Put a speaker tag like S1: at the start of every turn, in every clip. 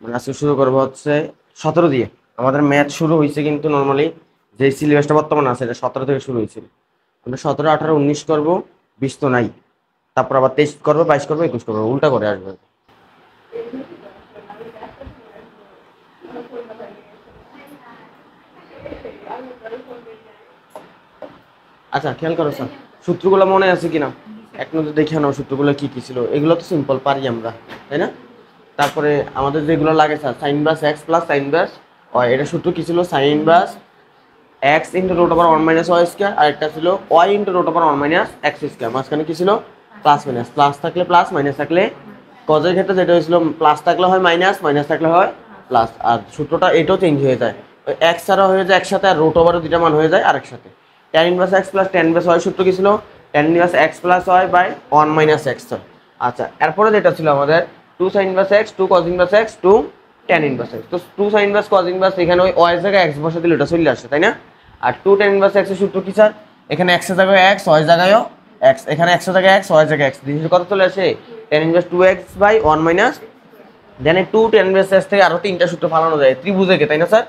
S1: মানে আজকে শুরু করবো হচ্ছে 17 দিয়ে। আমাদের ম্যাথ শুরু হয়েছে কিন্তু নর্মালি যে সিলেবাসটা বর্তমানে আছে এটা 17 থেকে শুরু হয়েছিল। আমরা 17, 18, 19 করবো, 20 তো নাই। তারপর আবার 23 করবো, 22 করবো, 21 করবো, উল্টা করে আসবে। আচ্ছা খেয়াল করো স্যার, সূত্রগুলো মনে আছে কিনা এক নজর দেখে নাও। সূত্রগুলো কি কি ছিল, এগুলো তো সিম্পল পারি আমরা, তাই না? তারপরে আমাদের যেগুলো লাগে sir, sine inverse x plus sine inverse y, এটা সূত্র কি ছিল? Sine inverse x into root over one minus y square, আর একটা ছিল y into root over one minus x square. মাঝখানে কি ছিল? প্লাস মাইনাস, প্লাস থাকলে প্লাস, মাইনাস থাকলে কজের ক্ষেত্রে যেটা হয়েছিল প্লাস থাকলে হয় মাইনাস, মাইনাস থাকলে হয় প্লাস। আর সূত্রটা এটাও চেঞ্জ হয়ে যায়, ওই এক্স ছাড়া হয়ে যায় একসাথে, আর রুট ওভারও দুটা মান হয়ে যায় আরেকসাথে। Tan inverse x plus tan inverse y সূত্র কি ছিল? Tan inverse x plus y by one minus x. আচ্ছা, এরপরে যেটা ছিল আমাদের two sine inverse x, two cos inverse x, two tan inverse x. তো two sine inverse cos inverse এখানে ওই ওয়াই জায়গায় এক্স বসে দিলে এটা চলে আসছে, তাই না? আর টু ট্যান ইনভার্স এক্স এর সূত্র কি স্যার? এখানে এক্স এর জায়গায় এক্স, ওয়াই জায়গায়ও এক্স, এখানে এক্স এর জায়গায় এক্স, ওয়াই জায়গায় এক্স, জিনিসটা কত চলে আসে? Tan inverse two x by one minus, then two tan inverse x থেকে আরো তিনটা সূত্র ফালানো যায় ত্রিভুজেকে, তাই না স্যার?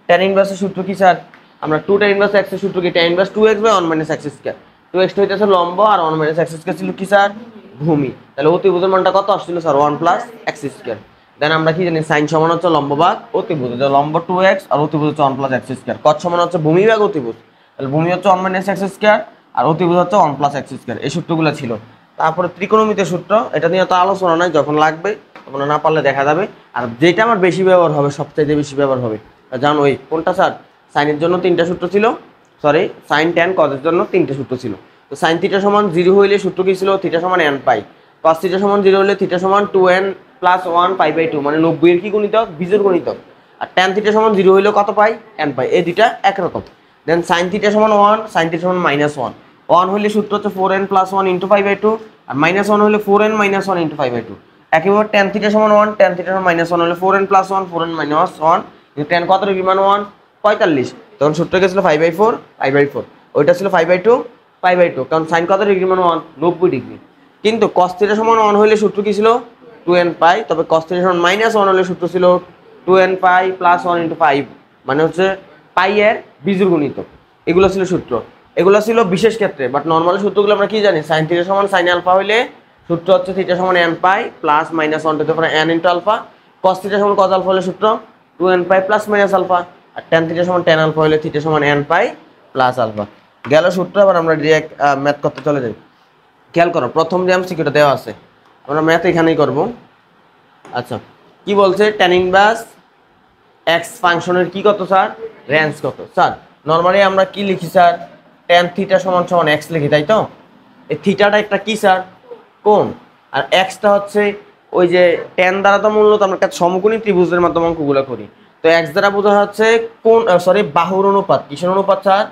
S1: ট্যান ইনভার্সের সূত্র কি স্যার? আমরা টু ট্যান ইনভার্স এক্স এর সূত্র কি? Tan inverse two x by one minus x square. Two x হইতেছে লম্ব, আর ওয়ান মাইনাস এক্স স্কয়ার ছিল কি স্যার? ভূমি। তাহলে অতিভুজের মানটা কত আসছিল sir? One plus x square. Then আমরা কি জানি? সাইন সমান হচ্ছে লম্ব ভাগ অতিভুজ, লম্ব টু এক্স আর অতিভুজ হচ্ছে ওয়ান প্লাস এক্স স্কয়ার। কত সমান হচ্ছে ভূমি ভাগ অতিভুজ, তাহলে ভূমি হচ্ছে ওয়ান মাইনাস এক্স স্কয়ার আর অতিভুজ হচ্ছে ওয়ান প্লাস এক্স স্কয়ার। এই সূত্রগুলো ছিল। তারপরে ত্রিকোণমিতির সূত্র, এটা নিয়ে তো আলোচনা নাই, যখন লাগবে তোমরা না পারলে দেখা যাবে। আর যেটা আমার বেশি ব্যবহার হবে, সবচাইতে বেশি ব্যবহার হবে জানোই কোনটা স্যার? সাইনের জন্য তিনটা সূত্র ছিল, সরি সাইন ট্যান কজের জন্য তিনটে সূত্র ছিল। তো সাইন থিটা সমান 0 হইলে সূত্র কি ছিল? থিটা সমান n পাই। কস থিটা সমান 0 হলে থিটা সমান 2n প্লাস 1 পাই বাই 2, মানে 90 এর কি গুণিতক? বিজোড় গুণিতক। আর ট্যান থিটা সমান 0 হইলে কত পাই? n পাই। এই দুইটা একরকম। দেন সাইন থিটা সমান 1, সাইন থিটা সমান -1। 1 হইলে সূত্র হচ্ছে 4n plus 1 into pi by 2, আর -1 হইলে 4n minus 1 into pi by 2। একইভাবে ট্যান থিটা সমান 1, ট্যান থিটা সমান -1 হলে 4n plus 1, 4n minus 1, tan কত ডিগ্রি মান 1? 45। তখন সূত্র গেছিল 5/4 পাই/4, ওইটা ছিল 5/2 পাই/2, কারণ সাইন কত ডিগ্রি মান 1? 90 ডিগ্রি। কিন্তু cos থিটা সমান 1 হলে সূত্র কি ছিল? 2n পাই। তবে cos থিটা সমান -1 হলে সূত্র ছিল 2n পাই প্লাস 1 ইন্টু পাই, মানে হচ্ছে পাই এর বিজোড় গুণিতক। এগুলো ছিল সূত্র, এগুলো ছিল বিশেষ ক্ষেত্রে। বাট নর্মাল সূত্রগুলো আমরা কি জানি? সাইন থিটা সমান সাইন আলফা হইলে সূত্র হচ্ছে থিটা সমান n pi plus -1 to the power n into alpha. cos theta সমান cos আলফা হলে সূত্র 2n pi plus minus alpha. আর ট্যান থিটা সমান ট্যান আলফা হলে থিটা সমান n পাই প্লাস আলফা। গেল সূত্র। আবার আমরা ডিরেক্ট ম্যাথ করতে চলে যাই। খেয়াল করো, প্রথম যে এমসিকিউটা দেওয়া আছে আমরা ম্যাথ এখানেই করব। আচ্ছা, কি বলছে? ট্যান ইনভার্স এক্স ফাংশনের কি কত স্যার? রেঞ্জ কত স্যার? নর্মালি আমরা কি লিখি স্যার? ট্যান থিটা সমান সমান এক্স লিখি, তাই তো? এই থিটাটা একটা কি স্যার? কোণ। আর এক্সটা হচ্ছে ওই যে ট্যান দ্বারা তো মূলত আমরা একটা সমকোণী ত্রিভুজের মাধ্যমে অঙ্কগুলো করি। তো এক্স দ্বারা বোঝা হচ্ছে কোণ, সরি বাহুর অনুপাত। কিসের অনুপাত স্যার?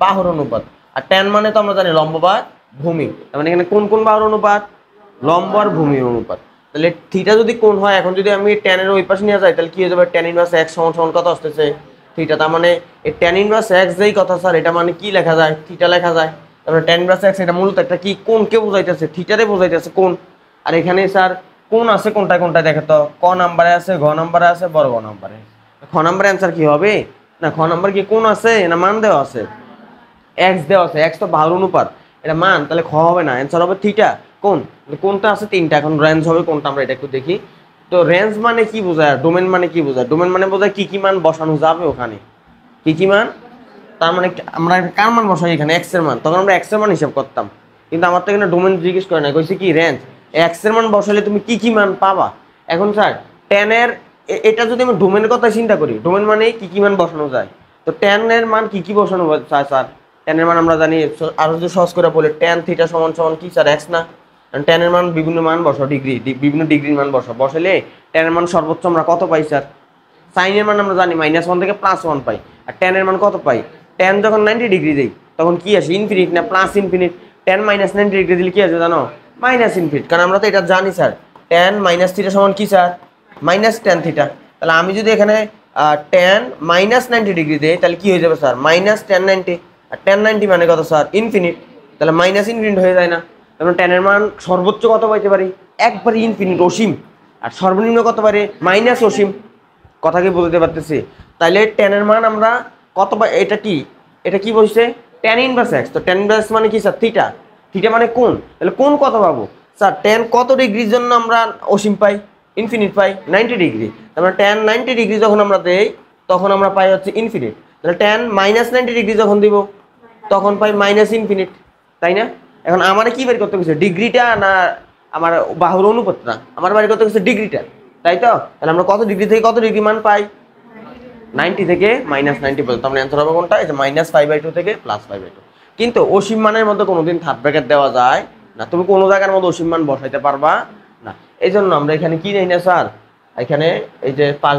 S1: বাহুর অনুপাত। আর ট্যান মানে তো আমরা জানি লম্ব বা ভূমি, তার মানে এখানে কোন কোন বাহুর অনুপাত? লম্ব আর ভূমির অনুপাত। তাহলে থিটা যদি কোণ হয়, এখন যদি আমি ট্যানের ওই পাশে নিয়ে যাই তাহলে কি হয়ে যাবে? ট্যান ইনভার্স এক্স সমান সমান কত আসতেছে? থিটা। তার মানে এই ট্যান ইনভার্স এক্স যেই কথা স্যার, এটা মানে কি লেখা যায়? থিটা লেখা যায়। তারপরে ট্যান ইনভার্স এক্স এটা মূলত একটা কি? কোণকে বোঝাইতেছে, থিটারে বোঝাইতেছে কোণ। আর এখানে স্যার কোণ আছে কোনটায় কোনটায় দেখে তো? ক নাম্বারে আছে, ঘ নাম্বারে আছে, বড় গ নাম্বারে। খ নাম্বারে অ্যান্সার কি হবে? না, খ নাম্বার কি কোণ আছে না মান দেওয়া আছে? এক্স দেওয়া আছে, এক্স তো বাহুর অনুপাত, এটা মান, তাহলে খ হবে না, অ্যান্সার হবে থিটা। কোন কোনটা আছে? তিনটা। এখন রেঞ্জ হবে কোনটা আমরা এটা একটু দেখি। তো রেঞ্জ মানে কি বোঝায়? ডোমেন মানে কি বোঝায়? ডোমেন মানে বোঝায় কি কি মান বসানো যাবে ওখানে, কি কি মান। তার মানে আমরা কার মান বসাই? এখানে এক্স এর মান। তখন আমরা এক্স এর মান হিসাব করতাম, কিন্তু আমার তো এখানে ডোমেন জিজ্ঞেস করে না, কইছে কি রেঞ্জ। এক্স এর মান বসালে তুমি কি কি মান পাবা। এখন স্যার টেনের এটা যদি আমি ডোমেনের কথা চিন্তা করি, ডোমেন মানে কি কি মান বসানো যায়। তো টেনের মান কি কি বসানো যায় স্যার? টেনের মান আমরা জানি, আরো যদি সহজ করে বলি, টেন থিটা সমান সমান কি স্যার? এক্স না? টেনের মান বিভিন্ন মান বসাও, ডিগ্রি বিভিন্ন ডিগ্রির মান বসাও, বসালে টেনের মান সর্বোচ্চ আমরা কত পাই স্যার? সাইনের মান আমরা জানি -1 থেকে +1 পাই। আর টেনের মান কত পাই? টেন যখন 90 ডিগ্রি দেই তখন কি আসে? ইনফিনিট না প্লাস ইনফিনিট? টেন -90 ডিগ্রি দিলে কি আছে জানো? Minus infinite. কারণ আমরা তো এটা জানি স্যার, টেন মাইনাস থিটা সমান কি স্যার? -tan theta. তাহলে আমি যদি এখানে টেন -90 ডিগ্রি দেই তাহলে কি হয়ে যাবে স্যার? -tan 90। আর tan 90 মানে কত স্যার? ইনফিনিট। তাহলে মাইনাস ইনফিনিট হয়ে যায় না? তাহলে টেনের মান সর্বোচ্চ কত পাইতে পারি? একবারে ইনফিনিট, অসীম। আর সর্বনিম্ন কত পারে মাইনাস অসীম। কথা কি বলতে পারতেছি? তাইলে tan এর মান আমরা কত পাই? এটা কি বলছে tan ইনভার্স x। তো tan ইনভার্স মানে কি স্যার থিটা। থিটা মানে কোণ। তাহলে কোণ কত পাবো স্যার? tan কত ডিগ্রির জন্য আমরা অসীম পাই, ইনফিনিট পাই? 90 ডিগ্রি। তারপরে tan 90 ডিগ্রি যখন আমরা দেই তখন আমরা পাই হচ্ছে ইনফিনিট। তাহলে tan -90 ডিগ্রি যখন দিব তখন পাই মাইনাস ইনফিনিট, তাই না? এখন আমারে কি বের করতে গেছে, ডিগ্রিটা না আমার বাহুর অনুপাতটা? আমার বের করতে গেছে ডিগ্রিটা, তাই তো? তাহলে আমরা কত ডিগ্রি থেকে কত ডিগ্রি মান পাই? 90 থেকে -90 পর্যন্ত। আমরা অ্যান্সার হবে কোনটা? এই যে -5/2 থেকে +5/2। কিন্তু অসীম মানের মধ্যে কোনোদিন থার্ড ব্র্যাকেট দেওয়া যায় না, তুমি কোনো জায়গার মধ্যে অসীম মান বসাইতে পারবা না। এই জন্য আমরা এখানে কি নেই না স্যার, এখানে এই যে পাঁচ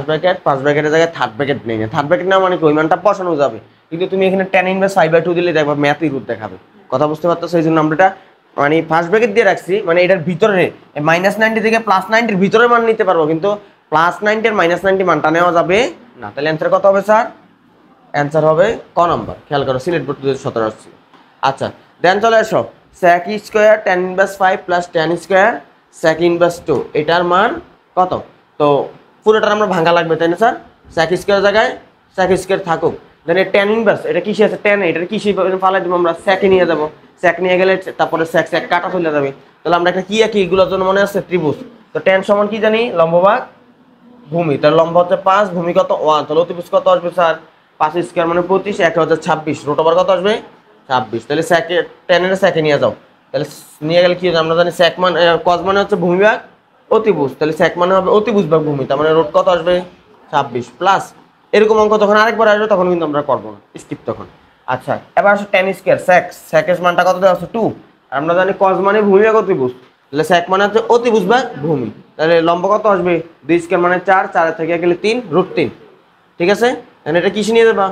S1: ব্র্যাকেটের জায়গায় থার্ড ব্র্যাকেট নেই না। থার্ড ব্র্যাকেট না মানে কি ওই মানটা বসানো যাবে, কিন্তু তুমি এখানে tan ইনভার্স 5/2 দিলে দেখবা ম্যাথই রূপ দেখাবে। কথা বুঝতে পারতেছো? এই জন্য আমরা এটা মানে ফার্স্ট ব্র্যাকেট দিয়ে রাখছি, মানে এটার ভিতরে -90 থেকে +90 এর ভিতরে মান নিতে পারবো, কিন্তু +90 এর -90 মানটা নেওয়া যাবে না। তাহলে অ্যান্সার কত হবে স্যার? অ্যান্সার হবে ক নম্বর। খেয়াল করো, সিলেট বোর্ড 2017 আসছে। আচ্ছা দেন চলে আসো, sec square tan inverse 5 plus tan square sec inverse 2, এটার মান কত? তো পুরোটার আমরা ভাঙা লাগবে, তাই না স্যার? sec স্কোয়ার জায়গায় sec স্কোয়ার থাকুক। দেন এর tan ইনভার্স, এটা কিসে আছে tan, এটার কিসে ফালাই দেবো আমরা? sec নিয়ে যাবো। sec নিয়ে গেলে তারপরে sec কাটা চলে যাবে। তাহলে আমরা একটা কি আঁকি এগুলোর জন্য মনে আছে? ত্রিভুজ। তো tan সমান কি জানি? লম্ব ভাগ ভূমি। তার লম্ব হচ্ছে 5, ভূমি কত 1। তাহলে অতিভুজ কত আসবে স্যার? 5 স্কোয়ার মানে 25, 1 হচ্ছে 26, রুট ওভার কত আসবে? 26। তাহলে সেকে tan এর সেকে নিয়ে যাও। তাহলে নিয়ে গেলে কি হবে? আমরা জানি sec মান cos মানে হচ্ছে ভূমি ভাগ অতিভুজ, তাহলে sec মানে হবে অতিভুজ ভাগ ভূমি, তার মানে রুট কত আসবে? 26 প্লাস এরকম অঙ্ক যখন আরেকবার আসবে তখন কিন্তু আমরা করবো না, স্কিপ তখন। আচ্ছা এবার আসো tan স্কোয়ার sec এর মানটা কত দেওয়া আছে? 2। আর আমরা জানি cos মানে ভূমি ভাগ অতিভুজ, তাহলে sec মানে হচ্ছে অতিভুজ ভাগ ভূমি। তাহলে লম্ব কত আসবে? 2 স্কোয়ার মানে 4, 4 থেকে গেলে 3, রুট 3। ঠিক আছে? তাহলে এটা কিসে নিয়ে যাবা?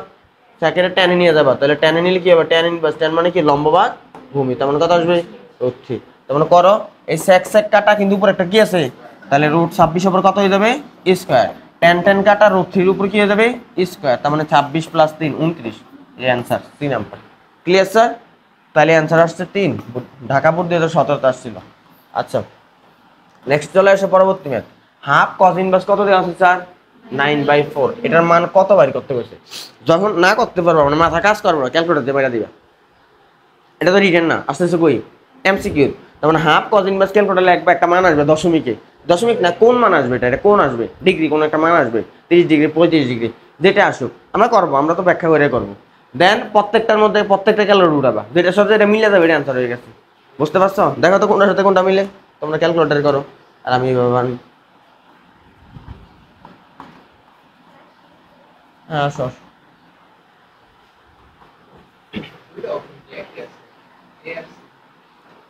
S1: sec এর tan এ নিয়ে যাবা। তাহলে tan এ নিলে কি হবে? tan ইনভার্স, tan মানে কি লম্ব ভাগ ভূমি, তার মানে কত আসবে? রুট 3। তার মানে করো এই sec কাটা কিন্তু উপর একটা কি আছে? তাহলে রুট 26 উপর কত হয়ে যাবে? স্কয়ার। tan কাটা রুট 3 উপর কি হয়ে যাবে? স্কয়ার। তার মানে 26 + 3 29। এই অ্যানসার 3 নাম্বার। Clear sir? তাহলে অ্যানসার আসছে 3। ঢাকা বোর্ড 2017 আসছিল। আচ্ছা নেক্সট চলে আসে পরবর্তী ম্যাথ। হাফ cos ইনভার্স কত দেওয়া আছে স্যার? 9/4। এটার মান কত বার করতে বলছে? যখন না করতে পারবো মানে মাথা কাজ করবো না, ক্যালকুলেটর দিয়ে বাইরে দিবা। এটা তো রিটেন না, আসতেছে কই এমসিকিউ। তার মানে হাফ cos ইনভার্স ক্যালকুলেটর লিখবা, একটা মান আসবে দশমিকে, দশমিক না কোন মান আসবে? এটা কোন আসবে? ডিগ্রি কোন একটা মান আসবে, 30 ডিগ্রি 35 ডিগ্রি যেটা আসুক আমরা করবো, আমরা তো ব্যাখ্যা করে করবো। দেন প্রত্যেকটার মধ্যে প্রত্যেকটা ক্যালকুলেটর উঠাবা, যেটার সাথে এটা মিলে যাবে, এটা অ্যান্সার হয়ে গেছে। বুঝতে পারছো? দেখো তো কোনটার সাথে কোনটা মিলে, তোমরা ক্যালকুলেটর করো আর আমি হ্যাঁ আসো।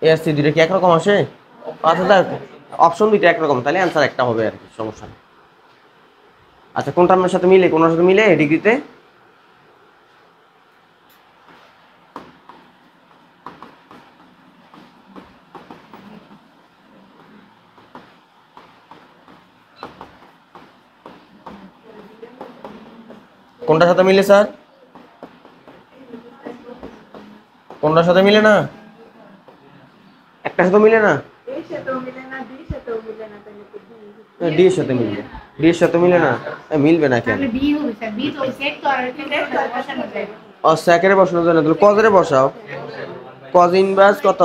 S1: এসসি দুইটা কি একরকম আসে? আচ্ছা দেখ অপশন দুইটা একরকম, তাহলে অ্যান্সার একটা হবে আর কি, সমস্যা নেই। আচ্ছা কোনটা আমার সাথে মিলে, কোনটার সাথে মিলে ডিগ্রিতে? কোনটার সাথে মিলে স্যার? কোনটার সাথে মিলে না? একটার সাথে মিলে না? ডি এর সাথে মিলবে, ডি এর সাথে মিলে না? মিলবে না কেন? ও সেকেন্ডে বসানো যায় না, তাহলে কজরে বসাও। cos ইনভার্স কত?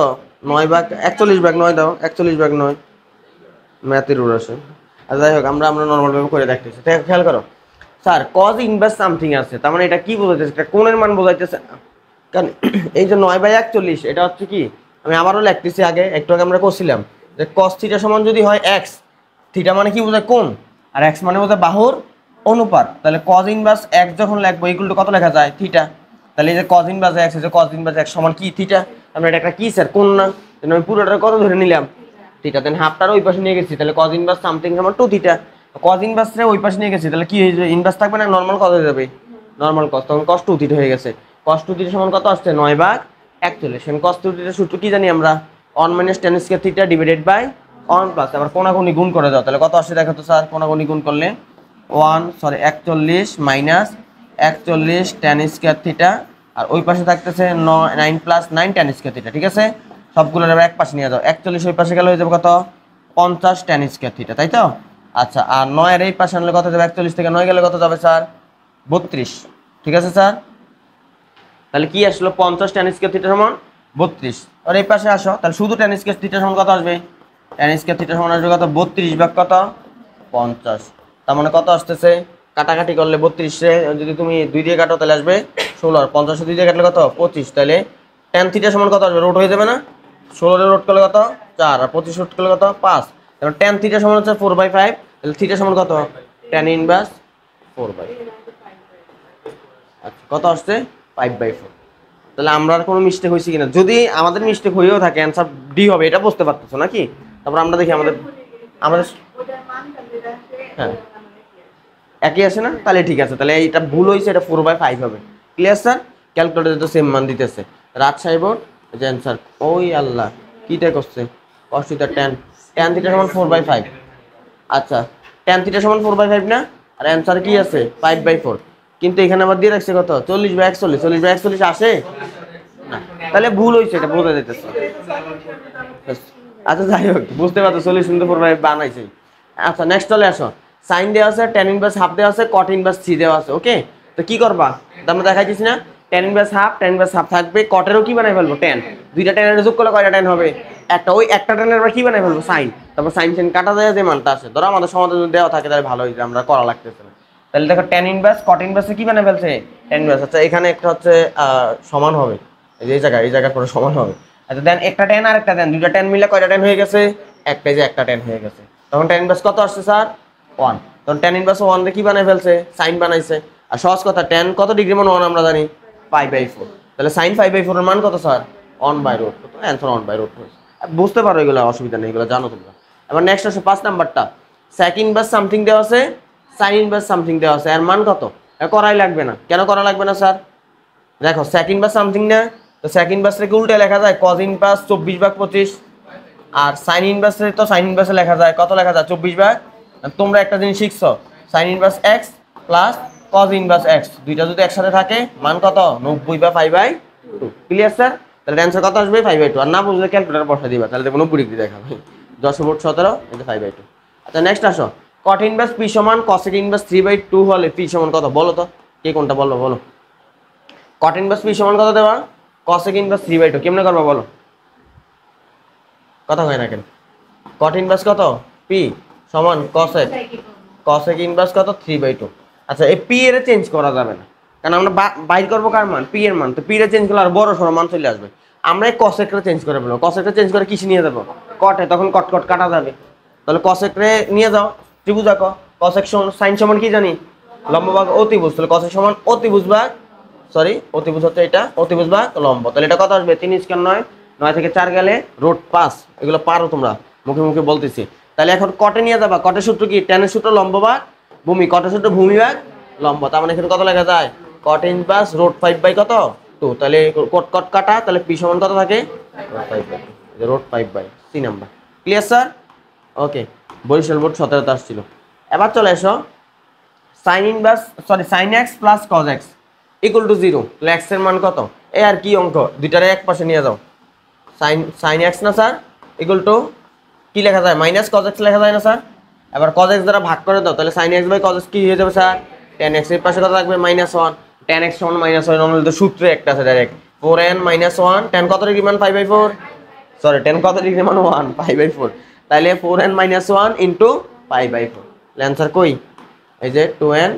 S1: 9/41/9 দাও, 41/9 ম্যাথের রুল আসে। আর যাই হোক আমরা নর্মাল ভাবে করে দেখতেছি। খেয়াল করো স্যার cos ইনভার্স সামথিং আছে, তার মানে এটা কি বোঝাইতেছে? এটা কোণের মান বোঝাইতেছে। কারণ এই যে 9/41 এটা হচ্ছে কি, আমি আবারও লিখতেছি, আগে একটু আগে আমরা করছিলাম যে cos থিটা সমান যদি হয় x, থিটা মানে কি বোঝায়? কোণ, আর x মানে বোঝায় বাহুর অনুপাত। তাহলে cos ইনভার্স x যখন লিখবো ইকুয়াল টু কত লেখা যায়? থিটা। তাহলে এই যে cos ইনভার্স x, এই যে cos ইনভার্স x সমান কি? থিটা। আমরা এটা একটা কি স্যার? কোণ না? আমি পুরোটা কত ধরে নিলাম? থিটা। দেন হাফটার ওই পাশে নিয়ে গেছি, তাহলে cos ইনভার্স সামথিং সমান 2 থিটা। cos ইনভার্স রে ওই পাশে নিয়ে গেছি, তাহলে কি হয়ে যাবে? ইনভার্স থাকবে না, নরমাল কত হয়ে যাবে? নরমাল cos, তখন cos 2 থিটা হয়ে গেছে। cos 2 থিটা সমান কত আসছে? 9/41। cos 2 থিটার সূত্র কি জানি আমরা? 1 - tan square theta divided by 1 plus আবার কোণাকুণি গুণ করে দাও, তাহলে কত আসছে দেখো তো স্যার? কোণাকুণি গুণ করলে 41 tan স্কয়ার থিটা, আর ওই পাশে থাকতেছে 9 + 9 tan স্কয়ার থিটা। ঠিক আছে, সবগুলো এবার এক পাশে নিয়ে যাও। 41 ওই পাশে গেলে হয়ে যাবে কত? 50 tan স্কয়ার থিটা, তাই তো? আচ্ছা, আর 9 এর এই পাশে আনলে কত যাবে? 41 থেকে 9 গেলে কত যাবে স্যার? 32। ঠিক আছে স্যার, তাহলে কি আসলো? 50 tan স্কয়ার থিটা সমান 32। আর এই পাশে আসো, তাহলে শুধু tan স্কয়ার থিটা সমান কত আসবে? tan স্কয়ার থিটা সমান আসবে কত? 32 ভাগ কত? 50। তার মানে কত আসতেছে? কাটাকাটি করলে 32 রে যদি তুমি 2 দিয়ে কাটো তাহলে আসবে 16, আর 50 2 দিয়ে কাটলে কত? 25। তাহলে tan থিটা সমান কত আসবে? রুট হয়ে যাবে না? 16 রে রুট করলে কত? 4, আর 25 রুট করলে কত? 5। তাহলে tan থিটা সমান হচ্ছে 4/5। তাহলে থিটা সমান কত? tan inverse 4/5। আচ্ছা, কত আসছে? 5/4। তাহলে আমরা আর কোনো মিস্টেক হয়েছে কিনা? যদি আমাদের মিস্টেক হয়েও থাকে অ্যান্সার ডি হবে, এটা বুঝতে পারতেছো নাকি? তারপর আমরা দেখি আমাদের আমাদের হ্যাঁ একই আসে না? তাহলে ঠিক আছে, তাহলে এটা ভুল হয়েছে, এটা 4/5 হবে। Clear sir? ক্যালকুলেটরে তো সেম মান দিতেছে। রাজশাহী বোর্ড যে অ্যান্সার, ওই আল্লাহ কিটা করছে? cos থিটা tan থিটা সমান 4/5। আচ্ছা, tan থিটা সমান 4/5 না? আর অ্যান্সার কি আছে? 5/4। কিন্তু এখানে আবার দিয়ে রাখছে কত? 40/41। 40/41 আসে না, তাহলে ভুল হয়েছে, এটা বোঝা যাইতেছে। আচ্ছা যাই হোক, বুঝতে পারছো 40 কিন্তু 4/5 বানাইছে। আচ্ছা নেক্সট চলে আসো। সাইন দেওয়া আছে, tan ইনভার্স হাফ দেওয়া আছে, cot ইনভার্স 3 দেওয়া আছে। ওকে, তো কি করবা? আমরা দেখাইতেছি না, tan ইনভার্স হাফ থাকবে, কটেরও কি বানাই ফেলবো? tan। দুইটা tan এর যোগ করলে কয়টা tan হবে? একটা। ওই একটা tan এর আবার কি বানাই ফেলবো? সাইন। তারপর সাইন কাটা যায়, যে মানটা আসে। ধরো আমাদের সমাধান যদি দেওয়া থাকে তাহলে ভালো হইছে, আমরা করা লাগতেছে না। তাহলে দেখো tan ইনভার্স cot ইনভার্সে কি বানাই ফেলছে? tan inverse. আচ্ছা, এখানে একটা হচ্ছে সমান হবে, এই জায়গায় পুরো সমান হবে। আচ্ছা দেন একটা tan আর একটা tan, দুইটা tan মিলে কয়টা tan হয়ে গেছে? একটাই, যে একটা tan হয়ে গেছে। তখন tan ইনভার্স কত আসছে স্যার? 1। তখন tan ইনভার্স 1 দিয়ে কি বানাই ফেলছে? সাইন বানাইছে। আর সহজ কথা, tan কত ডিগ্রি মান 1 আমরা জানি? 5/4। তাহলে সাইন 5/4 এর মান কত স্যার? 1/√। তো অ্যানসার 1/√। বুঝতে পারো, এগুলো অসুবিধা নেই, এগুলো জানো তোমরা। এবার নেক্সট আসে 5 নাম্বারটা। sec ইনভার্স সামথিং দেওয়া আছে, sin ইনভার্স সামথিং দেওয়া আছে, এর মান কত? করাই লাগবে না। কেন করা লাগবে না স্যার? দেখো sec ইনভার্স সামথিং না, তো sec ইনভার্সে কি উল্টে লেখা যায়? cos inverse 24/25। আর sin ইনভার্সে তো sin ইনভার্সে লেখা যায়, কত লেখা যায়? 24/। তোমরা একটা জিনিস শিখছো, sin inverse x plus cos inverse x, দুইটা যদি একসাথে থাকে মান কত? 90/5/2। Clear sir? তাহলে অ্যানসার কত আসবে? 5/2। আর না বুঝলে ক্যালকুলেটর বসা দিবা, তাহলে দেখো 90 ডিগ্রি দেখাবে। 10 বোর্ড 17 এটা 5/2। আচ্ছা নেক্সট আসো, cot ইনভার্স p সমান cosec ইনভার্স 3/2 হলে p সমান কত? বলো তো, কে কোনটা বলো? cot ইনভার্স p সমান কত দেবা? cosec inverse 3/2। কেমনে করবা বলো? কথা হয় না কেন? cot ইনভার্স কত? p সমান cosec ইনভার্স কত? 3/2। আচ্ছা, এই p এর চেঞ্জ করা যাবে না, কারণ আমরা বাইর করবো কার মান? p এর মান। তো p এর চেঞ্জ করলে আর বড় সরো মান চলে আসবে। আমরা এই cosec রে চেঞ্জ করে ফেলবো। cosec রে চেঞ্জ করে কিসে নিয়ে যাবো? cot-এ। তখন cot কাটা যাবে। তাহলে cosec রে নিয়ে যাও, ত্রিভুজ আঁকো। cosec sin সমান কি জানি? লম্ব ভাগ অতিভুজ। তাহলে cosec সমান অতিভুজ ভাগ, অতিভুজ হচ্ছে এটা, অতিভুজ ভাগ লম্ব। তাহলে এটা কত আসবে? 3 স্কয়ার 9, 9 থেকে 4 গেলে √5। এগুলো পারো তোমরা, মুখে মুখে বলতেছি। তাহলে এখন কটে নিয়ে যাবা। কটের সূত্র কি? tan এর সূত্র লম্ব ভাগ ভূমি, কটের সূত্র ভূমি ভাগ লম্ব। তার মানে এখানে কত লেখা যায়? cot ইনভার্স √5 কত? 2। তাহলে কট কাটা, তাহলে p সমান কত থাকে? √5/2। C number. Clear sir? Okay, Barishal board 17 আসছিল। এবার চলে এসো, sin x plus cos x equal to 0। তাহলে x এর মান কত? এই আর কি অঙ্ক, দুইটারে এক পাশে নিয়ে যাও। sin x না স্যার ইকুয়াল টু কি লেখা যায়? মাইনাস cos x লেখা যায় না স্যার? এবার cos x দ্বারা ভাগ করে দাও, তাহলে sin x/cos x কি হয়ে যাবে স্যার? tan x এর পাশে কত থাকবে? -1। tan x সমান -1 নরমালি তো সূত্রে একটা আছে ডাইরেক্ট, 4n - 1 tan কত ডিগ্রি মান? 5/4। সরি, tan কত ডিগ্রি মান? 1 5/4। তাহলে 4n - 1 ইনটু 5/4। অ্যানসার কই? এই যে 2n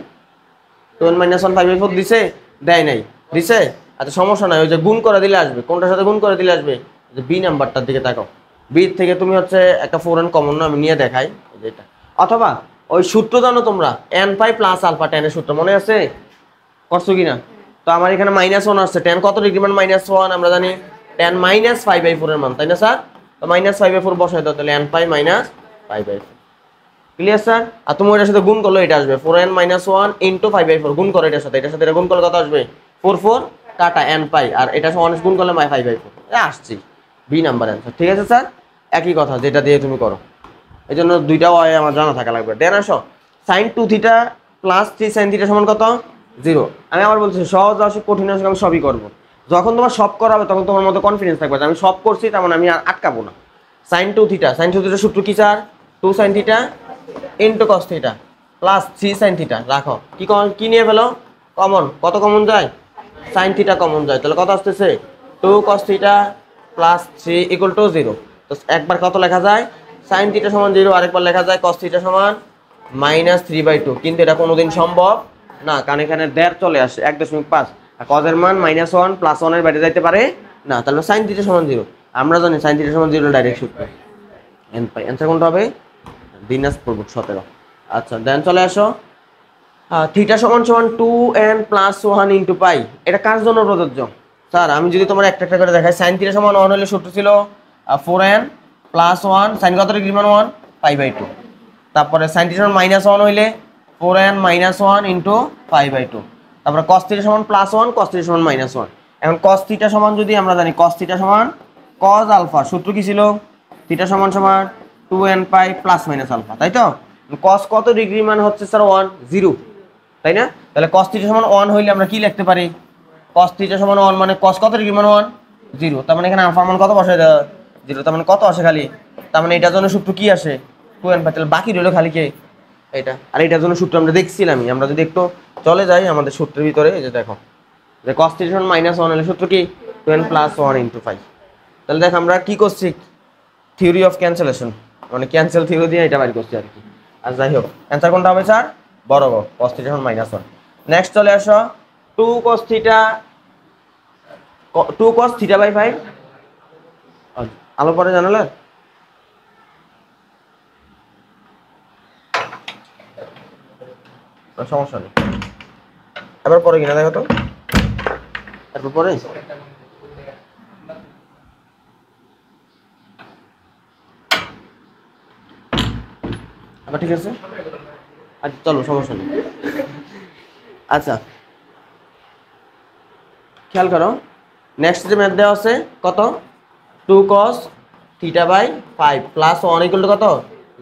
S1: - 1 5/4 দিছে? দেয় নাই? দিছে? আচ্ছা সমস্যা নাই, ওই যে গুণ করে দিলে আসবে। কোনটার সাথে গুণ করে দিলে আসবে? যে বি নাম্বারটার দিকে তাকাও। বি থেকে তুমি হচ্ছে একটা 4n কমন না, আমি নিয়ে দেখাই এটা। অথবা ওই সূত্র জানো তোমরা, n pi plus alpha tan এর সূত্র মনে আছে? করছো কিনা? তো আমার এখানে -1 আসছে। tan কত ডিগ্রি মান? -1 আমরা জানি। tan -5/4 এর মান, তাই না স্যার? তো -5/4 বসাই দাও, তাহলে n পাই -5/4। Clear sir? আর তুমি এটার সাথে গুণ করলে এটা আসবে 4n - 1 ইনটু 5/4। গুণ করো এটার সাথে এটা গুণ করলে কত আসবে? 4 কাটা n পাই, আর এটা 1 গুণ করলে 5/4। আসছি বি নাম্বার অ্যান্সার। ঠিক আছে স্যার? একই কথা যেটা দিয়ে তুমি করো, এই জন্য দুইটা ওয়াই আমার জানা থাকা লাগবে। দেন আসো, sin 2θ প্লাস 3 sin θ সমান কত? 0। আমি আবার বলছি, সহজ আসে কঠিন আসে আমি সবই করবো। যখন তোমার সব করা হবে তখন তোমার মধ্যে কনফিডেন্স থাকবে, আমি সব করছি, তেমন আমি আর আটকাবো না। sin 2 থিটা, sin 2 থিটা সূত্র কি sir? 2 sin theta into cos theta plus 3 sin theta. রাখো কি নিয়ে ফেলো কমন, কত কমন যায়? sin থিটা কমন যায়, তাহলে কত আসতেছে? 2 cos theta plus 3 equal to 0। তো একবার কত লেখা যায়? sin থিটা সমান 0, আরেকবার লেখা যায় cos থিটা সমান -3/2। কিন্তু এটা কোনোদিন সম্ভব না, কারণ এখানে 1.5 চলে আসে 1.5, আর cos এর মান -1 প্লাস 1 এর বাইরে যাইতে পারে না, তাহলে sin থিটা সমান 0। আমরা জানি sin থিটা সমান 0 ডাইরেক্ট সূত্র n পাই। অ্যান্সার কোনটা হবে? দিনাজপুর 17। আচ্ছা দেন চলে আসো, থিটা সমান 2n প্লাস 1 ইন্টু পাই। এটা কার জন্য প্রযোজ্য স্যার? আমি যদি তোমার একটা একটা করে দেখাই, sin থিটা সমান 1 হলে সূত্র ছিল 4n প্লাস 1 sin কত ডিগ্রি মান 1 π/2। তারপরে sin থিটা সমান -1 হইলে 4n - 1 ইন্টু π/2। তারপরে cos থিটা সমান +1 cos থিটা সমান -1। এখন cos থিটা সমান যদি আমরা জানি cos থিটা সমান cos আলফা, সূত্র কি ছিল? থিটা সমান 2n π ± আলফা, তাই তো? cos কত ডিগ্রি মান হচ্ছে স্যার? 1 0, তাই না? তাহলে cos থিটা সমান 1 হইলে আমরা কি লিখতে পারি? cos থিটা সমান 1 মানে cos কত ডিগ্রি মান 1 0, তার মানে এখানে আলফা মান কত বসাই দাও 0, তার মানে কত আসে খালি? তার মানে এটার জন্য সূত্র কি আসে? 2n π। তাহলে বাকি রইল খালি কে? এটা। আর এটার জন্য সূত্র আমরা দেখছিলামই। আমরা যদি একটু চলে যাই আমাদের সূত্রের ভিতরে, এই যে দেখো যে cos থিটা সমান -1 হলে সূত্র কি? 2n + 1 * 5। তাহলে দেখো আমরা কি করছি? থিওরি অফ ক্যান্সেলেশন, মানে ক্যান্সেল থিওরি দিয়ে এটা বাইর করছি আর কি। আর যাই হোক, অ্যান্সার কোনটা হবে স্যার? বরাবর cos থিটা সমান -1। নেক্সট চলে আসো, 2 cos θ/5। আলো পরে জানালে সমস্যা নেই, এবার পরে কিনা দেখো তো, এরপর পরে আবার ঠিক আছে। আচ্ছা চলো সমস্যা নেই। আচ্ছা খেয়াল করো, নেক্সট যে ম্যাথ দেওয়া আছে কত? 2 cos θ/5 প্লাস 1 ইকুয়াল টু কত?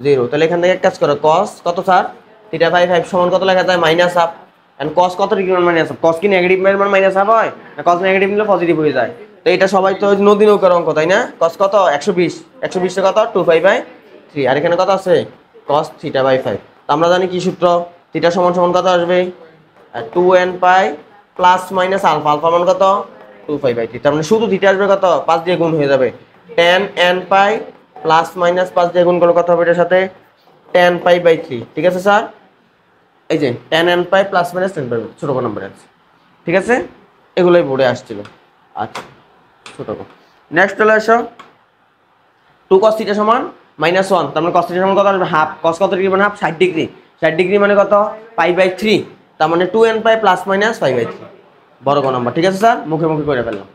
S1: 0। তাহলে এখান থেকে এক কাজ করো, cos কত স্যার? θ/5 সমান কত লেখা যায়? -1/2। এন্ড cos কত ডিগ্রি মান -1/2? cos কি নেগেটিভ মান -1/2 হয় না? cos নেগেটিভ নিলে পজিটিভ হয়ে যায়। তো এটা সবাই তো নদী নৌকার অঙ্ক, তাই না? cos কত? 120, 120 এর কত? 2π/3। আর এখানে কত আছে? cos θ/5। তো আমরা জানি কি সূত্র? থিটা সমান সমান কত আসবে? 2n π plus minus alpha, alpha মান কত? 2π/3। তার মানে শুধু থিটা আসবে কত? 5 দিয়ে গুণ হয়ে যাবে। tan n π প্লাস মাইনাস 5 দিয়ে গুণ করলে কত হবে এটার সাথে? tan π/3। ঠিক আছে স্যার? এই যে tan n π plus minus tan π/3 ছোট কোন নাম্বার আছে, ঠিক আছে? এগুলোই বোর্ডে আসছিল। আচ্ছা ছোট কোন। নেক্সট চলে আসো, 2 cos θ সমান -1। তার মানে cos θ সমান কত আসবে? হাফ। cos কত ডিগ্রি মানে হাফ? 60 ডিগ্রি। 60 ডিগ্রি মানে কত? π/3। তার মানে 2n π প্লাস মাইনাস π/3 বড় কোন নাম্বার। ঠিক আছে স্যার? মুখে মুখে করে ফেললাম।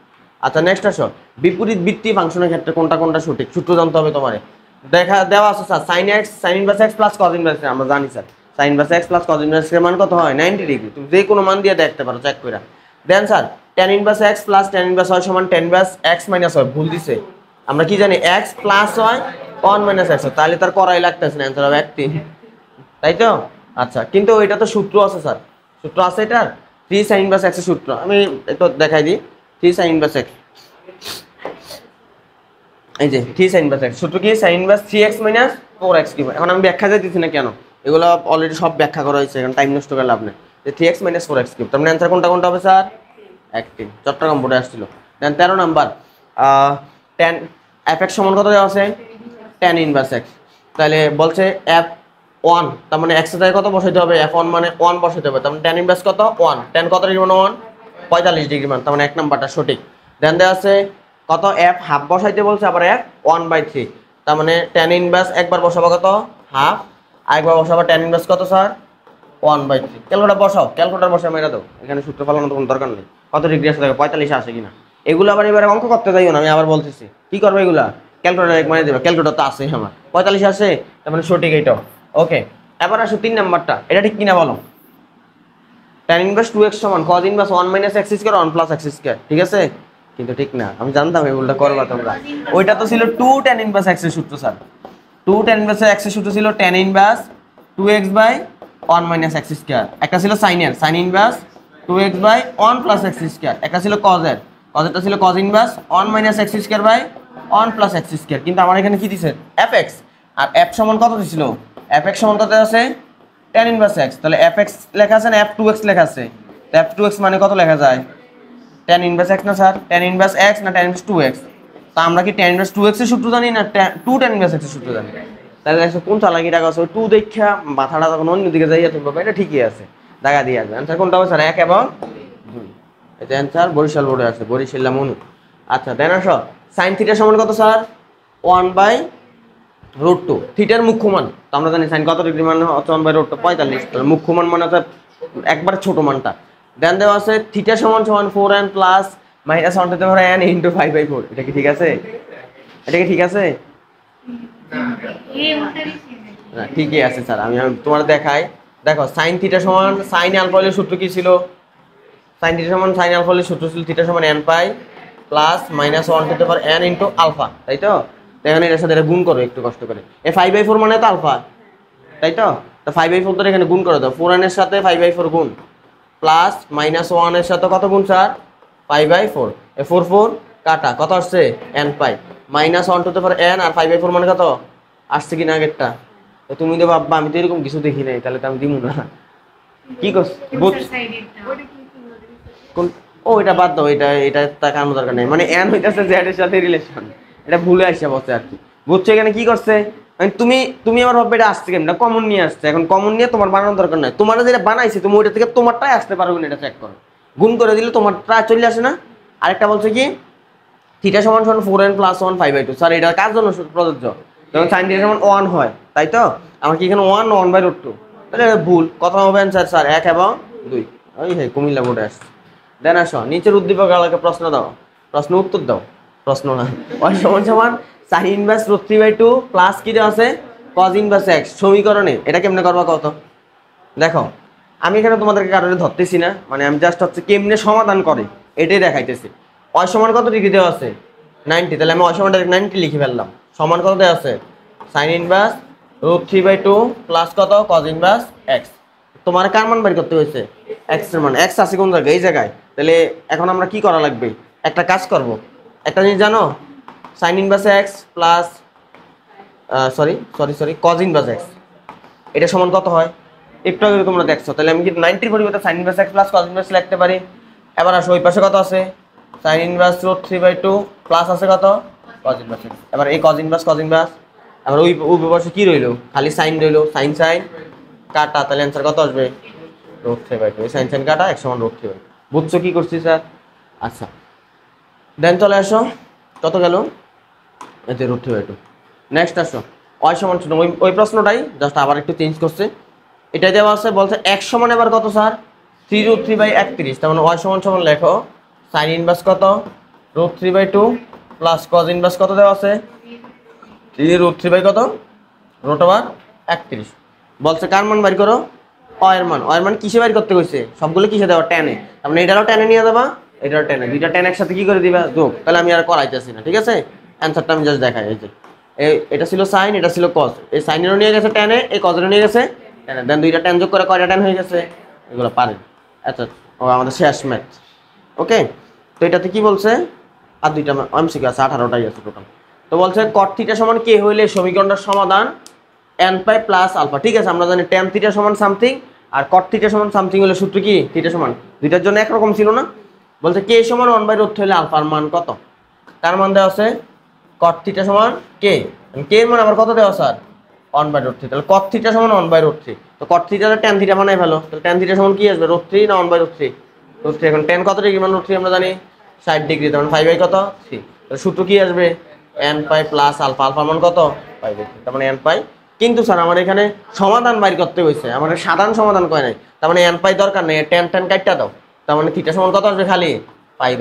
S1: আচ্ছা নেক্সট আসো, বিপরীত বৃত্তি ফাংশনের ক্ষেত্রে কোনটা কোনটা সঠিক সূত্র জানতে হবে তোমারে। দেওয়া আছে sir sin x sin inverse x plus cos inverse. আমরা জানি sir sin inverse x plus cos inverse এর মান কত হয়? 90 ডিগ্রি। তুমি যে কোনো মান দিয়ে দেখতে পারো চেক করে। Then sir tan inverse x plus tan inverse y সমান tan inverse x minus y। ভুল দিছে। আমরা কি জানি x plus y 1 minus x, তাহলে তার করাই লাগতেছে না, অ্যানসার হবে 1/3। তাই তো? আচ্ছা কিন্তু এটা তো সূত্র আছে স্যার, সূত্র আছে এটার 3 sin ইনভার্স x এর সূত্র। আমি একটু দেখাই দিই। 3 sin ইনভার্স x, এই যে 3 sin ইনভার্স x সূত্র কি? sin inverse 3x - 4x cube. এখন আমি ব্যাখ্যা দিতেছি না কেন, এগুলো অলরেডি সব ব্যাখ্যা করা হয়েছে, এখন টাইম নষ্ট করে লাভ নেই। যে 3x - 4x কিউব, তার মানে অ্যানসার কোনটা কোনটা হবে স্যার? 1/3। চট্টগ্রাম বোর্ডে আসছিল। দেন 13 নাম্বার, tan fx সমান কত দেওয়া আছে? tan inverse x। তাহলে বলছে f1, তার মানে x এর জায়গায় কত বসাইতে হবে? f1 মানে 1 বসাইতে হবে। তার মানে tan ইনভার্স কত? 1। tan কত ডিগ্রি মান? 1 45 ডিগ্রি মান, তার মানে 1 নাম্বারটা সঠিক। দেন দেওয়া আছে কত? f হাফ বসাইতে বলছে, আবার f 1/3। তার মানে tan ইনভার্স একবার বসাবো কত? হাফ, আরেকবার বসাবো tan ইনভার্স কত স্যার? 1/3। ক্যালকুলেটর বসাও, ক্যালকুলেটর বসাও মেরা দাও, এখানে সূত্র ফলানোর কোনো দরকার নেই। কত ডিগ্রি আসে দেখো, 45 আসে কিনা। এগুলো আবার এবারে অঙ্ক করতে যাইও না, আমি আবার বলতেছি কি করবে এগুলা, ক্যালকুলেটর এক মানে দেবে। ক্যালকুলেটর তো আছে আমার, 45 আসে, তার মানে সঠিক এইটাও। ওকে এবার আসো 3 নাম্বারটা, এটা ঠিক কিনা বলো। tan ইনভার্স 2x সমান cos inverse 1 - x square 1 + x square. ঠিক আছে? কিন্তু ঠিক না, আমি জানতাম এগুলোটা করবা তোমরা। ওইটা তো ছিল 2 tan ইনভার্স x এর সূত্র স্যার। 2 tan ইনভার্স x এর সূত্র ছিল tan inverse 2x/1 - x square. একটা ছিল sin এর, sin inverse 2x/1 + x square. একটা ছিল cos এর, cos এরটা ছিল cos inverse 1 - x স্কয়ার/1 1 plus x square, কিন্তু আমার এখানে কি দিছে এফ এক্স, আর এফ সমান কত দিছিল, এফ এক্স সমান কত আছে tan ইনভার্স এক্স, তাহলে এফ এক্স লেখা আছে না এফ টু এক্স লেখা আছে, তো এফ টু এক্স মানে কত লেখা যায় tan ইনভার্স এক্স না স্যার, tan ইনভার্স এক্স না tan ইনভার্স টু এক্স, তা আমরা কি tan ইনভার্স টু এক্স এর সূত্র জানি না টু tan ইনভার্স এক্স এর সূত্র জানি, তাহলে দেখো কোন চালাকি টাকা আছে, ওই টু দেখা মাথাটা তখন অন্যদিকে যাইয়া তুমি বাবা এটা ঠিকই আছে, দেখা দিয়ে আসবে অ্যান্সার কোনটা হবে স্যার 1 এবং 2, এটা অ্যান্সার বরিশাল বোর্ডে আছে, বরিশাল মনু। আচ্ছা দেন আসো সাইন থিটা সমান কত স্যার 1/√2, থিটার মুখ্য মান তো আমরা জানি সাইন কত ডিগ্রি মানে হচ্ছে 1/√2 45, তাহলে মুখ্য মান মানে হচ্ছে একবার ছোট মানটা, দেন দেওয়া আছে থিটা সমান 4n plus minus 1/n into 5/4, এটা কি ঠিক আছে, এটা কি ঠিক আছে, না ঠিকই আছে স্যার, আমি তোমার দেখাই, দেখো সাইন থিটা সমান সাইন আলফা হলে সূত্র কি ছিল, সাইন থিটা সমান সাইন আলফা হলে সূত্র ছিল থিটা সমান n pi plus minus 1/n into alpha, তাই তো, এখানে এর সাথে এটা গুণ করো একটু কষ্ট করে, এই 5/4 মানে তো আলফা, তাই তো, তো 5/4 তো এখানে গুণ করে দাও, 4n এর সাথে 5/4 গুণ প্লাস মাইনাস 1 এর সাথে কত গুণ স্যার 5/4, এ 4 4 কাটা কত আসছে n পাই মাইনাস 1/n আর 5/4 মানে কত আসছে কিনা আগেরটা, তো তুমি তো ভাববা আমি তো এরকম কিছু দেখি নাই, তাহলে তো আমি দিমু না, কি করছ কোন, ও এটা বাদ দাও, এটা তাকানোর দরকার নেই, মানে n হইতাছে z এর সাথে রিলেশন, এটা ভুলে আসছে বসে আর কি, বুঝছো এখানে কি করছে, মানে তুমি আমার ভাববে এটা আসছে কেমন, কমন নিয়ে আসছে, এখন কমন নিয়ে তোমার বানানোর দরকার নাই, তোমার যেটা বানাইছে তুমি ওইটা থেকে তোমারটাই আসতে পারো না, এটা চেক করো, গুণ করে দিলে তোমারটা চলে আসে না। আরেকটা বলছে কি থিটা সমান সমান 4n প্লাস 1 5/2, স্যার এটা কার জন্য প্রযোজ্য, যখন সাইন থিটা সমান 1 হয়, তাই তো, আমার কি এখানে 1/√2, তাহলে ভুল, কত হবে অ্যান্সার স্যার 1 এবং 2, ওই হে কুমিল্লা বোর্ডে আসছে। দেন আসো নিচের উদ্দীপক আলাকে প্রশ্ন দাও, প্রশ্ন উত্তর দাও, প্রশ্ন না, y সমান সমান sin ইনভার্স √3/2 প্লাস কি দেওয়া আছে cos ইনভার্স x সমীকরণে, এটা কেমনে করবা কত, দেখো আমি এখানে তোমাদেরকে কারণে ধরতেছি না, মানে আমি জাস্ট হচ্ছে কেমনে সমাধান করে এটাই দেখাইতেছি, y সমান কত ডিগ্রি দেওয়া আছে 90, তাহলে আমি y সমান ডাইরেক্ট 90 লিখে ফেললাম, সমান কত দেওয়া আছে sin ইনভার্স √3/2 প্লাস কত cos ইনভার্স x, তোমার কার মান বের করতে হয়েছে x এর মান, x আছে কোন জায়গায় এই জায়গায়, তাহলে এখন আমরা কি করা লাগবে, একটা কাজ করব, একটা জিনিস জানো sin inverse x plus sorry cos inverse x, এটা সমান কত হয় একটু আগে তোমরা দেখছো, তাহলে আমি কি 90 এর পরিবর্তে sin inverse x plus cos inverse লিখতে পারি, এবার আসো ওই পাশে কত আছে sin ইনভার্স √3/2 প্লাস আছে কত cos ইনভার্স x, এবার এই cos ইনভার্স আবার ওই পাশে কি রইলো খালি sin রইলো, sin কাটা, তাহলে অ্যান্সার কত আসবে √3/2, এই sin কাটা x সমান √3/2, বুঝছো কি করছি স্যার। আচ্ছা দেন চলে আসো কত গেল এতে √3/2, নেক্সট আসো y সমান শূন্য, ওই প্রশ্নটাই জাস্ট আবার একটু চেঞ্জ করছে, এটা দেওয়া আছে বলছে x সমান এবার কত স্যার 3√3/31, তার মানে y সমান সমান লেখো sin ইনভার্স কত √3/2 প্লাস cos ইনভার্স কত দেওয়া আছে 3√3 কত √31, বলছে কার মান বের করো y এর মান কিসে বের করতে কইছে, সবগুলো কিসে দেওয়া tan এ, তার মানে এটারও tan এ নিয়ে যাবা, এটারও tan এ, দুইটা tan একসাথে কি করে দিবা যোগ, তাহলে আমি আর করাইতেছি না, ঠিক আছে অ্যানসারটা আমি জাস্ট দেখাই, এই যে এটা ছিল sin এটা ছিল cos, এই sin এরও নিয়ে গেছে tan এ, এই cos এরও নিয়ে গেছে tan এ, দেন দুইটা tan যোগ করে কয়টা tan হয়ে গেছে, এগুলো পারেন। আচ্ছা ও আমাদের শেষ ম্যাথ, ওকে, তো এটাতে কি বলছে আর দুইটা এমসিকিউ আছে, 18টাই আছে টোটাল, তো বলছে cot থিটা সমান k হইলে সমীকরণটার সমাধান n পাই প্লাস আলফা, ঠিক আছে আমরা জানি tan থিটা সমান সামথিং আর cot থিটা সমান সামথিং হলে সূত্র কি থিটা সমান, দুইটার জন্য একরকম ছিল না, বলছে k সমান 1/√3 হলে আলফার মান কত, তার মান দেওয়া আছে cot থিটা সমান k, k এর মান আবার কত দেওয়া স্যার 1/√3, তাহলে cot থিটা সমান 1/√3, তো cot থিটা tan থিটা বানাই ফেলো, তাহলে tan থিটা সমান কি আসবে √3 না 1/√3, √3, এখন tan কত ডিগ্রি মান √3 আমরা জানি 60 ডিগ্রি, তার মানে 5 কত 3, তাহলে সূত্র কি আসবে n পাই প্লাস আলফা, আলফার মান কত 5/3, তার মানে n পাই, কিন্তু স্যার আমার এখানে সমাধান বাইর করতে হয়েছে, আমার সাধারণ সমাধান কয় নাই, তার মানে n পাই দরকার নেই, tan কাটটা দাও, তার মানে থিটা সমান কত আসবে খালি পাই,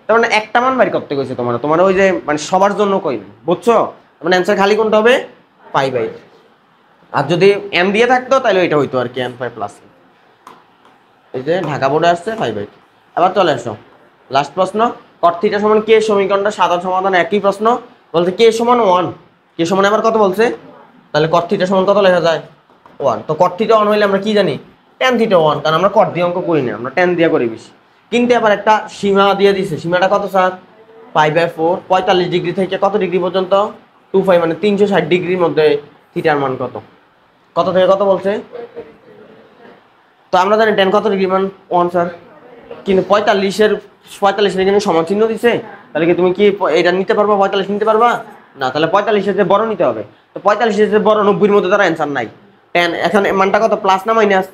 S1: তার মানে একটা মান বাইর করতে হয়েছে তোমার ওই যে মানে সবার জন্য কই, বুঝছো, মানে অ্যান্সার খালি কোনটা হবে পাই, আর যদি m দিয়ে থাকতো তাহলে এটা হইতো আর কি n পাই প্লাস, এই যে ঢাকা বোর্ডে আসছে 5/2। আবার চলে আসো লাস্ট প্রশ্ন, cot থিটা সমান k সমীকরণটা সাধারণ সমাধান একই প্রশ্ন, বলতে k সমান 1, k সমান আবার কত বলছে, তাহলে cot থিটা সমান কত লেখা যায় 1, তো cot থিটা 1 হইলে আমরা কি জানি tan থিটা 1, কারণ আমরা cot দিয়ে অঙ্ক করি না, আমরা tan দিয়ে করি বেশি, কিন্তু আবার একটা সীমা দিয়ে দিছে, সীমাটা কত স্যার π/4 45 ডিগ্রি থেকে কত ডিগ্রি পর্যন্ত 25 মানে 360 ডিগ্রির মধ্যে থিটার মান কত কত থেকে কত বলছে তো আমরা জানি tan কত ডিগ্রি মান 1 স্যার কিন্তু 45 এর এখানে সমান চিহ্ন দিছে তাহলে কি তুমি কি এটা নিতে পারবা 45 নিতে পারবা না তাহলে 45 এর চেয়ে বড় নিতে হবে তো 45 এর চেয়ে বড় 90 এর মধ্যে তার অ্যানসার নাই tan এখন মানটা কত প্লাস না মাইনাস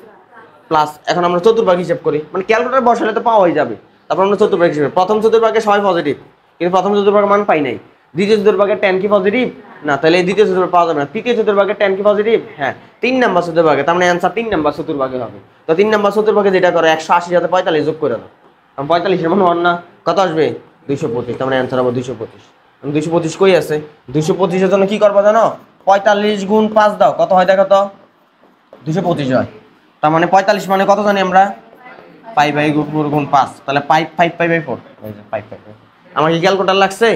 S1: প্লাস এখন আমরা চতুর্ভাগ হিসাব করি মানে ক্যালকুলেটর বসালে তো পাওয়াই যাবে তারপর আমরা চতুর্ভাগ হিসাব প্রথম চতুর্ভাগে সবাই পজিটিভ কিন্তু প্রথম চতুর্ভাগের মান পাই নাই দ্বিতীয় চতুর্ভাগে tan কি পজিটিভ না তাহলে এই দ্বিতীয় চতুর্ভাগ পাওয়া যাবে না তৃতীয় চতুর্ভাগে tan কি পজিটিভ হ্যাঁ 3 নাম্বার চতুর্ভাগে তার মানে অ্যানসার 3 নাম্বার চতুর্ভাগে হবে তো 3 নাম্বার চতুর্ভাগে যেটা করে 180 সাথে 45 যোগ করে দাও 45 এর মান 1 না কত আসবে 225 তার মানে অ্যানসার হবে 225 225 কই আছে 225 এর জন্য কি করবা জানো 45 গুণ 5 দাও কত হয় দেখো তো 225 হয় তার মানে 45 মানে কত জানি আমরা π/4 গুণ 5 তাহলে 5/4 এই যে 5/4 আমার কি ক্যালকুলেটর লাগছে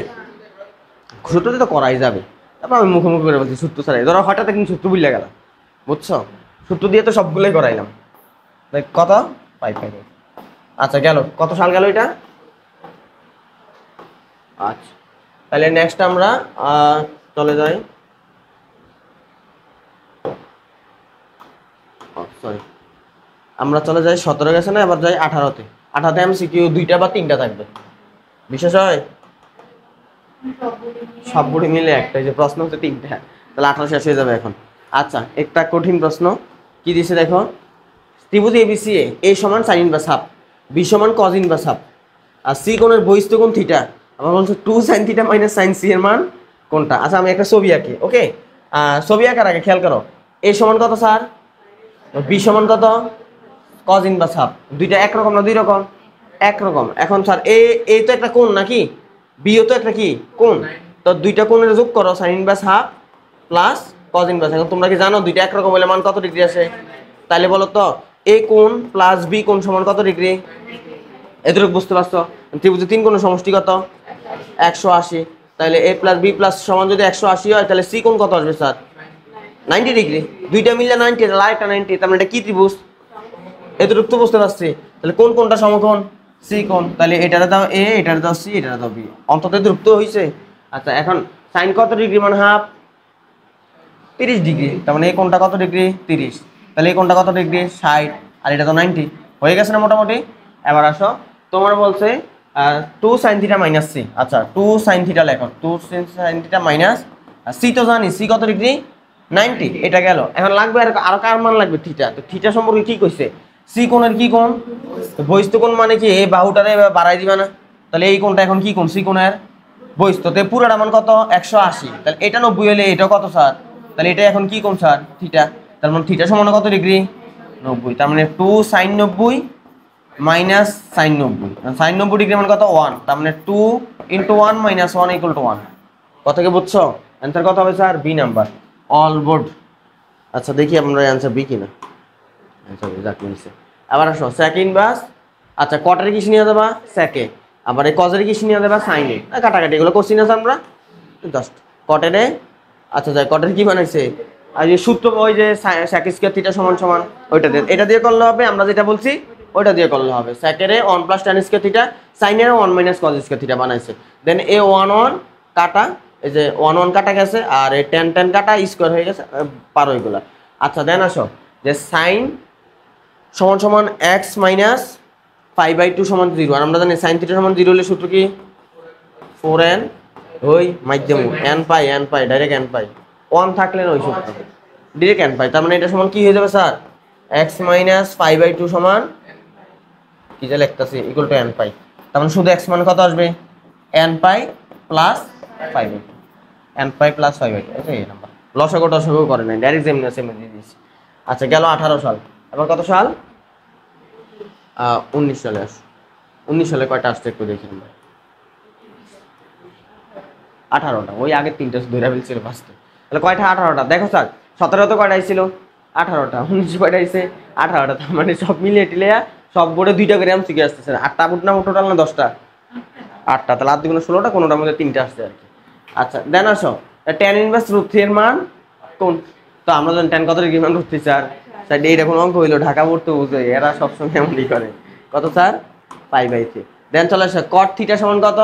S1: সূত্রতে তো করাই যাবে তারপর আমি মুখে মুখে করে বলছি সূত্র ছাড়াই ধরো হঠাৎ একদিন সূত্র ভুলে গেলাম বুঝছো সূত্র দিয়ে তো সবগুলোই করাইলাম দেখ কত 5/4 আচ্ছা গেল কত সাল গেল এটা আচ্ছা তাহলে নেক্সট আমরা চলে যাই সরি আমরা চলে যাই 17 গেছে না এবার যাই 18তে 18তে এমসিকিউ 2টা বা 3টা থাকবে বিশেষ হয় সবগুলো মিলে একটা যে প্রশ্ন হচ্ছে 3টা তাহলে 18 শেষ হয়ে যাবে এখন আচ্ছা একটা কঠিন প্রশ্ন কি দিয়েছে দেখো ত্রিভুজ এবিসি এ সমান sin ইনভার্স হাফ বি সমান cos ইনভার্স হাফ আর সি কোণের বহিস্থ কোণ থিটা আবার বলছে 2 sin theta minus sin C এর মান কোনটা আচ্ছা আমি একটা ছবি আঁকি ওকে ছবি আঁকার আগে খেয়াল করো এ সমান কত স্যার বি সমান কত cos ইনভার্স হাফ দুইটা একরকম না দুই রকম একরকম এখন স্যার এ তো একটা কোণ নাকি বিও তো একটা কি কোণ তো দুইটা কোণের যোগ করো sin inverse half plus cos inverse এখন তোমরা কি জানো দুইটা একরকম হলে মান কত ডিগ্রি আসে তাহলে বলো তো এ কোণ প্লাস বি কোণ সমান কত ডিগ্রি এতটুকু বুঝতে পারছো ত্রিভুজের তিন কোণের সমষ্টি কত 180 তাহলে এ প্লাস বি প্লাস সমান যদি 180 হয় তাহলে সি কোণ কত আসবে স্যার 90 ডিগ্রি দুইটা মিললে 90 তাহলে আরেকটা 90 তার মানে এটা কি ত্রিভুজ এতটুকু তো বুঝতে পারছি তাহলে কোন কোনটা সমকোণ সি কোণ তাহলে এটারে দাও এ এটারে দাও সি এটারে দাও বি অন্তত এতটুকু তো হইছে আচ্ছা এখন sin কত ডিগ্রি মানে হাফ 30 ডিগ্রি তার মানে এই কোণটা কত ডিগ্রি 30 তাহলে এই কোণটা কত ডিগ্রি 60 আর এটা তো 90 হয়ে গেছে না মোটামুটি এবার আসো তোমার বলছে 2 sin থিটা মাইনাস সি আচ্ছা 2 sin থিটা লেখো 2 sin থিটা মাইনাস সি তো জানি সি কত ডিগ্রি 90 এটা গেল এখন লাগবে আর কার মান লাগবে থিটা তো থিটা সম্পর্কে কি কইছে সি কোণের কি কোণ তো বহিস্থ কোণ মানে কি এই বাহুটারে বাড়াই দিবা না তাহলে এই কোণটা এখন কি কোণ সি কোণের বহিস্থতে পুরোটা মান কত 180 তাহলে এটা 90 হলে এটা কত স্যার তাহলে এটা এখন কি কোণ স্যার থিটা তার মানে থিটা সমান কত ডিগ্রি 90 তার মানে 2 sin 90 minus sin 90 sin 90 degree মান কত 1 তার মানে 2 * 1 - 1 = 1 কত কি বুঝছো অ্যানসার কত হবে sir B number all board আচ্ছা দেখি আমরা অ্যানসার বি কিনা অ্যানসার যাক নিছে আবার আসো sec ইনভার্স আচ্ছা কটের কি নিয়ে যাবা sec এ আবার এই cos এর কি নিয়ে যাবা sin এ কাটাকাটি এগুলো কোশ্চেন আছে আমরা জাস্ট কটের আচ্ছা যাই কটের কি বানাইছে আর এই সূত্র ওই যে sec স্কয়ার থিটা সমান সমান ওইটা দিয়ে এটা দিয়ে করলে হবে আমরা যেটা বলছি ওইটা দিয়ে করলে হবে sec এর 1 + tan স্কয়ার থিটা sin এর 1 - cos স্কয়ার থিটা বানাইছে দেন এ 1 1 কাটা এই যে 1 1 কাটা গেছে আর এই tan tan কাটা স্কয়ার হয়ে গেছে পার ওইগুলা আচ্ছা দেন আসো যে sin সমান সমান x - π/2 সমান 0 আর আমরা জানি sin থিটা সমান 0 হলে সূত্র কি 4n ওই মাধ্যম n পাই ডাইরেক্ট n পাই 1 থাকলে না ওই সূত্র ডাইরেক্ট n পাই তার মানে এটা সমান কি হয়ে যাবে স্যার x - π/2 সমান কি যে লিখতাছি = n পাই তার মানে শুধু x মান কত আসবে n pi plus 5/2 n pi plus 5/2 এই নাম্বার লসাগু টসাগু করে নাই ডাইরেক্ট যেমনি আছে এমনি দিয়ে দিয়েছি আচ্ছা গেল 18 সাল এবার কত সাল 19 সালে আস 19 সালে কয়টা আসছে একটু দেখি আমরা 18টা ওই আগের তিনটা ধরে ফেলছিল ফার্স্টে তাহলে কয়টা 18টা দেখো স্যার 17 তো কয়টা আইছিল 18টা 19 কয়টা আইছে 18টা তার মানে সব মিলিয়ে টিলিয়া সব বোর্ডে দুইটা করে এমসিকিউ আসতেছে 8টা বুট না টোটাল না 10টা 8টা তাহলে 8 দুগুণ 16টা কোনটার মধ্যে 3টা আসছে আর কি আচ্ছা দেন আসো tan ইনভার্স √3 এর মান কোন তো আমরা জানি tan কত ডিগ্রি মান √3 স্যার স্যার এই রকম অঙ্ক হইলো ঢাকা পড়তে বুঝে এরা সব সময় এমনই করে কত স্যার π/3 দেন চলে আসো cot থিটা সমান কত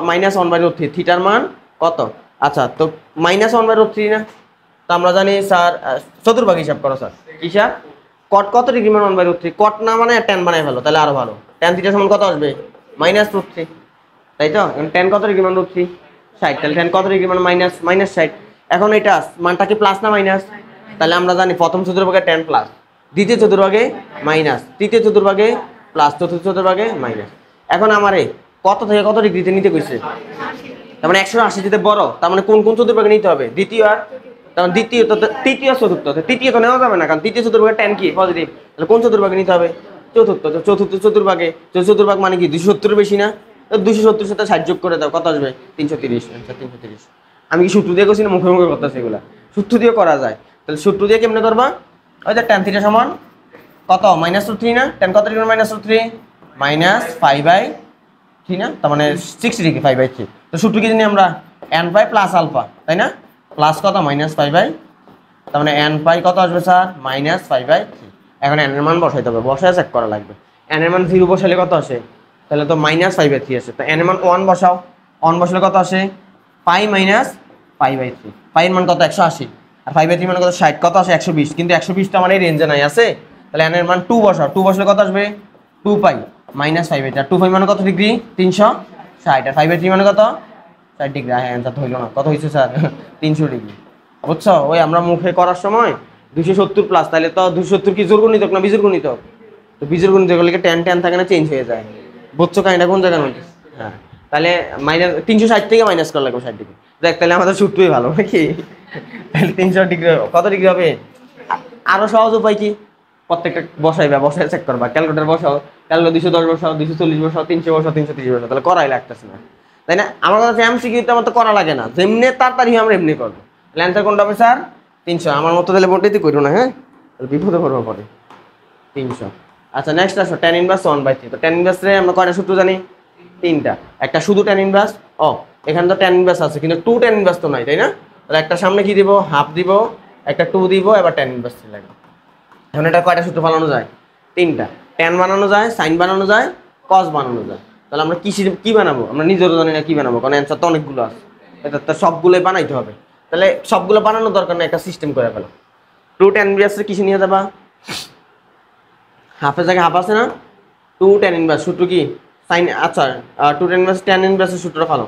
S1: মাইনাস 1/√3 থিটার মান কত? আচ্ছা তো মাইনাস 1/√3 না, তো আমরা জানি স্যার চতুর্ভাগ হিসাব করো স্যার, হিসাব কট কত ডিগ্রি মান 1/√3, কট না মানে ট্যান বানাই ফেলো তাহলে আরো ভালো। ট্যান থিটা সমান কত আসবে? -√3, তাই তো? ট্যান কত ডিগ্রি মান √3? 60, তাহলে ট্যান কত ডিগ্রি মান -60। এখন এটা মানটা কি প্লাস না মাইনাস? তাহলে আমরা জানি প্রথম চতুর্ভাগে ট্যান প্লাস, দ্বিতীয় চতুর্ভাগে মাইনাস, তৃতীয় চতুর্ভাগে প্লাস, চতুর্থ চতুর্ভাগে মাইনাস। এখন আমারে কত থেকে কত ডিগ্রিতে নিতে কইছে? তার মানে 180 যেতে বড়, তার মানে কোন কোন চতুর্ভাগে নিতে হবে? দ্বিতীয় আর তার মানে দ্বিতীয় তো তৃতীয় চতুর্থ, তৃতীয় তো নেওয়া যাবে না কারণ তৃতীয় চতুর্ভাগে ট্যান কি পজিটিভ, তাহলে কোন চতুর্ভাগে নিতে হবে? চতুর্থ। তো চতুর্থ চতুর্ভাগে, চতুর্ভাগ মানে কি 270 বেশি না? তো 270 সাথে 60 যোগ করে দাও, কত আসবে? 330। আচ্ছা 330। আমি কি সূত্র দিয়ে করছি না মুখে মুখে করতেছি? এগুলা সূত্র দিয়ে করা যায়। তাহলে সূত্র দিয়ে কেমনে করবা? ওই যে ট্যান থিটা সমান কত? -√3 না? ট্যান কত ডিগ্রি -√3? -5/3 না, তার মানে 60 ডিগ্রি 5/3। তো সূত্র কি জানি আমরা? n পাই প্লাস আলফা, তাই না? প্লাস কত? -5/, তার মানে n পাই কত আসবে স্যার? -5/3। এখন n এর মান বসাইতে হবে, বসায় চেক করা লাগবে। n এর মান 0 বসাইলে কত আসে? তাহলে তো -5/3 আসে। তো n এর মান 1 বসাও, 1 বসালে কত আসে? পাই -5/3। পাই এর মান কত? 180, আর 5/3 মান কত? 60, কত আসে? 120। কিন্তু 120 তো আমার এই রেঞ্জে নাই আছে, তাহলে n এর মান 2 বসাও, 2 বসালে কত আসবে? 2 পাই -5/3। আর 2 পাই মানে কত ডিগ্রি? 360, আর 5/3 মানে কত? 60 ডিগ্রি। হ্যাঁ অ্যান্সার তো হইল না, কত হয়েছে স্যার? 300 ডিগ্রি। বুঝছো? ওই আমরা মুখে করার সময় 270 প্লাস, তাহলে তো 270 কি জোর গুণিতক না বিজোড় গুণিতক? তো বিজোড় গুণিতক হলে ট্যান ট্যান থাকে না, চেঞ্জ হয়ে যায়। বুঝছো কাহিনীটা কোন জায়গায় মধ্যে? হ্যাঁ, তাহলে -360 থেকে মাইনাস করা লাগবে 60 ডিগ্রি। দেখ তাহলে আমাদের সূত্রই ভালো নাকি? তাহলে 300 ডিগ্রি কত ডিগ্রি হবে? আরো সহজ উপায় কি? প্রত্যেকটা বসায় চেক করবা, ক্যালকুলেটর বসাও, ক্যালকুলেটর 210 বসাও, 240 বসাও, 300 বসাও, 330 বসাও, তাহলে করাই লাগতেছে না, তাই না? আমার কথা হচ্ছে এমসিকিউতে আমার তো করা লাগে না, যেমনি তাড়াতাড়ি আমরা এমনি করবো। তাহলে অ্যান্সার কোনটা হবে স্যার? 300। আমার মতো তাহলে মোটেই করো না, হ্যাঁ তাহলে বিপদে পড়বো পরে। 300। আচ্ছা নেক্সট আসো tan ইনভার্স 1/3। তো tan ইনভার্স রে আমরা কয়টা সূত্র জানি? 3টা। একটা শুধু tan ইনভার্স, এখানে তো tan ইনভার্স আছে কিন্তু 2 tan ইনভার্স তো নাই, তাই না? তাহলে একটা সামনে কি দিব? হাফ দিব, একটা 2 দিব, এবার tan ইনভার্স লাগবে। এখন এটা কয়টা সূত্র বানানো যায়? 3টা। tan বানানো যায়, sin বানানো যায়, cos বানানো যায়। তাহলে আমরা কি বানাবো? আমরা নিজেরও জানি না কি বানাবো, কারণ অ্যান্সার তো অনেকগুলো আছে, এটা তো সবগুলোই বানাইতে হবে। তাহলে সবগুলো বানানোর দরকার নেই, একটা সিস্টেম করে ফেলো। 2 tan ইনভার্স কিসে নিয়ে যাবা? হাফের জায়গায় হাফ আছে না? 2 tan ইনভার্স সূত্র কি? sin, আচ্ছা 2 tan ইনভার্স tan ইনভার্সের সূত্র ফালো।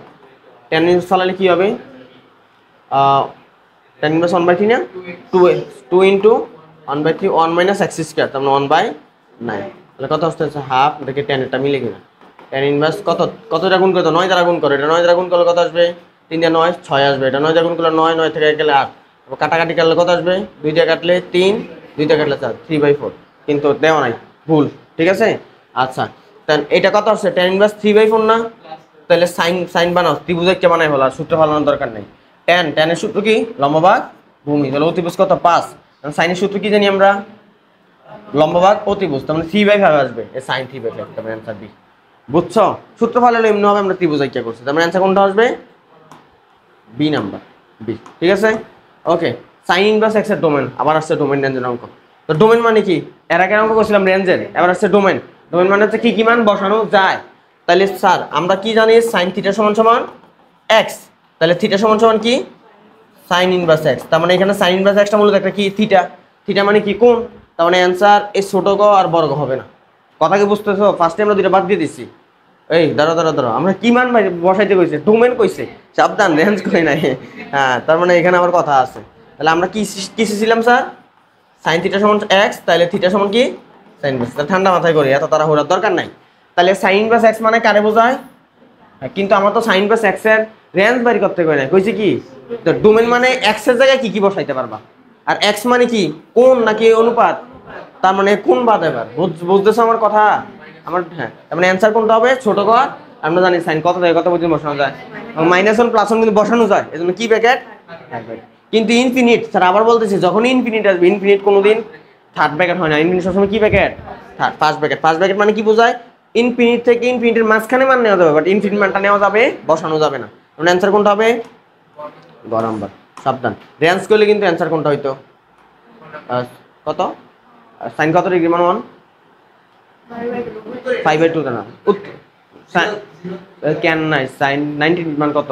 S1: tan ইনভার্স ফালালে কি হবে? tan ইনভার্স 1/3 না? 2 ইনটু 1/3, 1 মাইনাস x স্কয়ার, তার মানে 1/9। তাহলে কত আসছে? হাফ। এটাকে tan এটা মিলে কিনা? tan ইনভার্স কতটা গুণ করে? 9 দ্বারা গুণ করে। এটা 9 দ্বারা গুণ করলে কত আসবে? 3 দিয়ে 9 6 আসবে। এটা 9 দ্বারা গুণ করলে 9, 9 থেকে গেলে 8। তারপর কাটাকাটি করলে কত আসবে? 2 দিয়ে কাটলে 3, 2 দিয়ে কাটলে 4, 3/4। কিন্তু দেওয়া নাই, ভুল, ঠিক আছে? আচ্ছা তাহলে এটা কত আসছে? tan ইনভার্স 3/4 না? তাহলে সাইন বানাও, ত্রিভুজকে বানাই হলো, আর সূত্র ফালানোর দরকার নেই। tan এর সূত্র কি? লম্ব ভাগ ভূমি। তাহলে অতিভুজ কত? 5। সাইনের সূত্র কি জানি আমরা? লম্ব ভাগ অতিভুজ, তার মানে 3/5 আসবে। এ sin 3/5, তার মানে অ্যান্সার বি। বুঝছো? সূত্র ফালালে এমনি হবে, আমরা ত্রিভুজ আঁকিয়া করছি, তার মানে অ্যান্সার কোনটা আসবে? B number, B. ঠিক আছে, ওকে। সাইন ইনভার্স x এর ডোমেন, আবার আসছে ডোমেন রেঞ্জের অঙ্ক। তো ডোমেন মানে কি? এর আগে অঙ্ক করছিলাম রেঞ্জের, এবার আসছে ডোমেন। ডোমেন মানে হচ্ছে কি কি মান বসানো যায়। তাহলে স্যার আমরা কি জানি? সাইন থিটা সমান সমান x, তাহলে থিটা সমান সমান কি? Sign inverse x। তার মানে এখানে সাইন ইনভার্স xটা মূলত একটা কি? থিটা। থিটা মানে কি? কোণ। তার মানে অ্যান্সার এই ছোট গ আর বড় গ হবে না। কথা কি বুঝতেছো? ফার্স্টে আমরা দুইটা বাদ দিয়ে দিচ্ছি। এই দাঁড়া, আমরা কি মান বসাইতে কইছে? ডোমেন কইছে, সাবধান, রেঞ্জ কই নাই। হ্যাঁ, তার মানে এখানে আবার কথা আছে। তাহলে আমরা কি ছিলাম স্যার? সাইন থিটা সমান x, তাহলে থিটা সমান কি? Sign inverse. তাহলে ঠান্ডা মাথায় করি, এত তাড়াহুড়ার দরকার নাই। তাহলে সাইন ইনভার্স x মানে কারে বোঝায়? কিন্তু আমার তো সাইন ইনভার্স x এর রেঞ্জ বের করতে কই না, কইছে কি? তো ডোমেন মানে x এর জায়গায় কি কি বসাইতে পারবা। আর x মানে কি? কোণ নাকি অনুপাত? তার মানে কোণ বাদ। এবার বুঝতেছো আমার কথা? আমার হ্যাঁ, তার মানে অ্যান্সার কোনটা হবে? ছোট ক। আমরা জানি সাইন কত থেকে কত পর্যন্ত বসানো যায়, -1 +1 কিন্তু বসানো যায়, এজন্য কি ব্র্যাকেট? কিন্তু ইনফিনিট স্যার আবার বলতেছি, যখন ইনফিনিট আসবে, ইনফিনিট কোনোদিন থার্ড ব্র্যাকেট হয় না, ইনফিনিট সবসময় কি bracket? Third, first bracket. First bracket মানে কি বোঝায়? ইনফিনিট থেকে ইনফিনিটের মাঝখানে মান নেওয়া যাবে, বাট ইনফিনিট মানটা নেওয়া যাবে, বসানো যাবে না। মানে অ্যান্সার কোনটা হবে? গ নাম্বার। সাবধান, রেঞ্জ করলে কিন্তু অ্যান্সার কোনটা হইতো? কত? সাইন কত ডিগ্রি মান 1? 5/2 না, কেন নাই সাইন 90 মান কত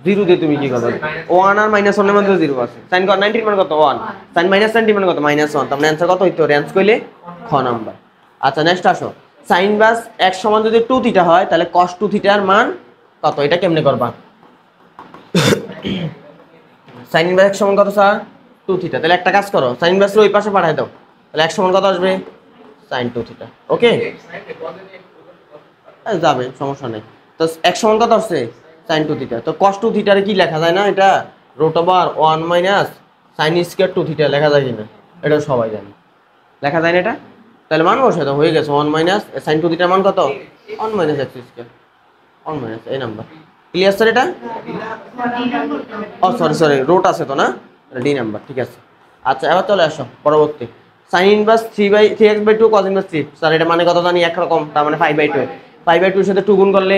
S1: 0 দিয়ে তুমি কি করবে 1 আর -1 এর মধ্যে 0 আছে সাইন 90 মান কত 1 সাইন -90 মান কত -1 তার মানে आंसर কত হইতো রেঞ্জ কইলে খ নাম্বার। আচ্ছা নেক্সট আসো সাইন বাস x সমান যদি 2 থিটা হয় তাহলে cos 2 থিটার মান কত এটা কেমনে করবা সাইন ইনভার্স x সমান কত স্যার 2 থিটা তাহলে একটা কাজ করো সাইন ইনভার্স ওই পাশে পাঠায় দাও তাহলে x সমান কত আসবে sin 2 থিটা ওকে যাবে সমস্যা নেই তো x সমান কত আসছে sin 2 থিটা তো cos 2 থিটারে কি লেখা যায় না এটা √1 - sin স্কয়ার 2 থিটা লেখা যায় কিনা এটা সবাই জানে লেখা যায় না এটা তাহলে মান বসাই দাও হয়ে গেছে 1 - sin 2 থিটার মান কত 1 - x স্কয়ার 1 - এই নাম্বার ক্লিয়ার স্যার এটা ও সরি রুট আছে তো না ডি নাম্বার ঠিক আছে আচ্ছা এবার চলে আসো পরবর্তী sin inverse 3x/2 cos inverse 3 sir এটা মানে কত জানি একরকম তার মানে 5/2 5/2 এর সাথে 2 গুণ করলে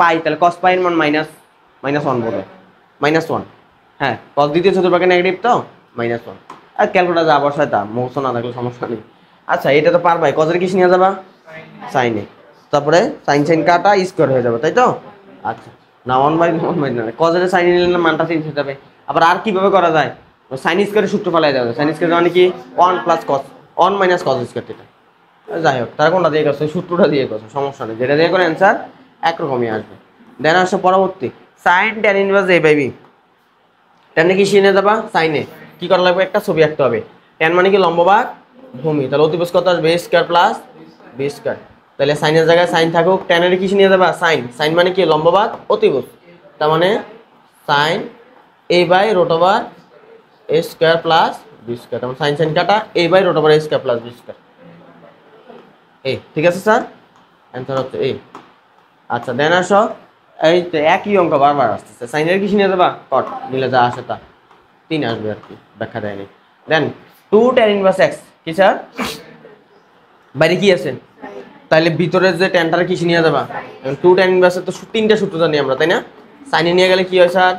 S1: পাই তাহলে cos পাই এর মান -1 বলে -1 হ্যাঁ cos দ্বিতীয় চতুর্ভাগে নেগেটিভ তো -1 আর ক্যালকুলেটর যা বসায় তা মুখস্থ না থাকলে সমস্যা নেই আচ্ছা এটা তো পারবাই cos এর কি নিয়ে যাবা sin এ তারপরে sin কাটা স্কয়ার হয়ে যাবে তাই তো আচ্ছা না 1/1 না cos এর sin নিলে মানটা চেঞ্জ হয়ে যাবে আবার আর কিভাবে করা যায় sin স্কয়ারের সূত্র ফেলাই দেওয়া যায় sin স্কয়ার মানে কি 1 + cos 1 - cos স্কয়ার থিটা যাই হোক তার কোনটা দিয়ে করছে সূত্রটা দিয়ে করছে সমস্যা নেই যেটা দিয়ে করে आंसर একরকমই আসবে দেন আসো পরবর্তী sin tan inverse a/b tan এ কি শিনে যাবা sin এ কি করা লাগবে একটা ছবি আঁকতে হবে tan মানে কি লম্ব ভাগ ভূমি তাহলে অতিভুজ কত আসবে a square plus b square তাহলে sin এর জায়গায় sin থাকুক tan এর কি নিয়ে যাবা sin মানে কি লম্ব ভাগ অতিভুজ তার মানে sin a/√a square plus b square তার মানে sin কাটা a/√a square plus b square এই ঠিক আছে স্যার आंसर হচ্ছে এই আচ্ছা দেন আসো এই তো একই অঙ্ক বারবার আসছে sin এর কি নিয়ে যাবা cot নিলে যা আসে তা 3 আসবে আর কি ব্যাখ্যা দেয়নি দেন 2 tan ইনভার্স x কি স্যার বাইরে কি আছে তাহলে ভিতরে যে ট্যানটার কি নিয়ে যাবা 2 tan ইনভার্স তো তিনটা সূত্র জানি আমরা তাই না sin এ নিয়ে গেলে কি হয় স্যার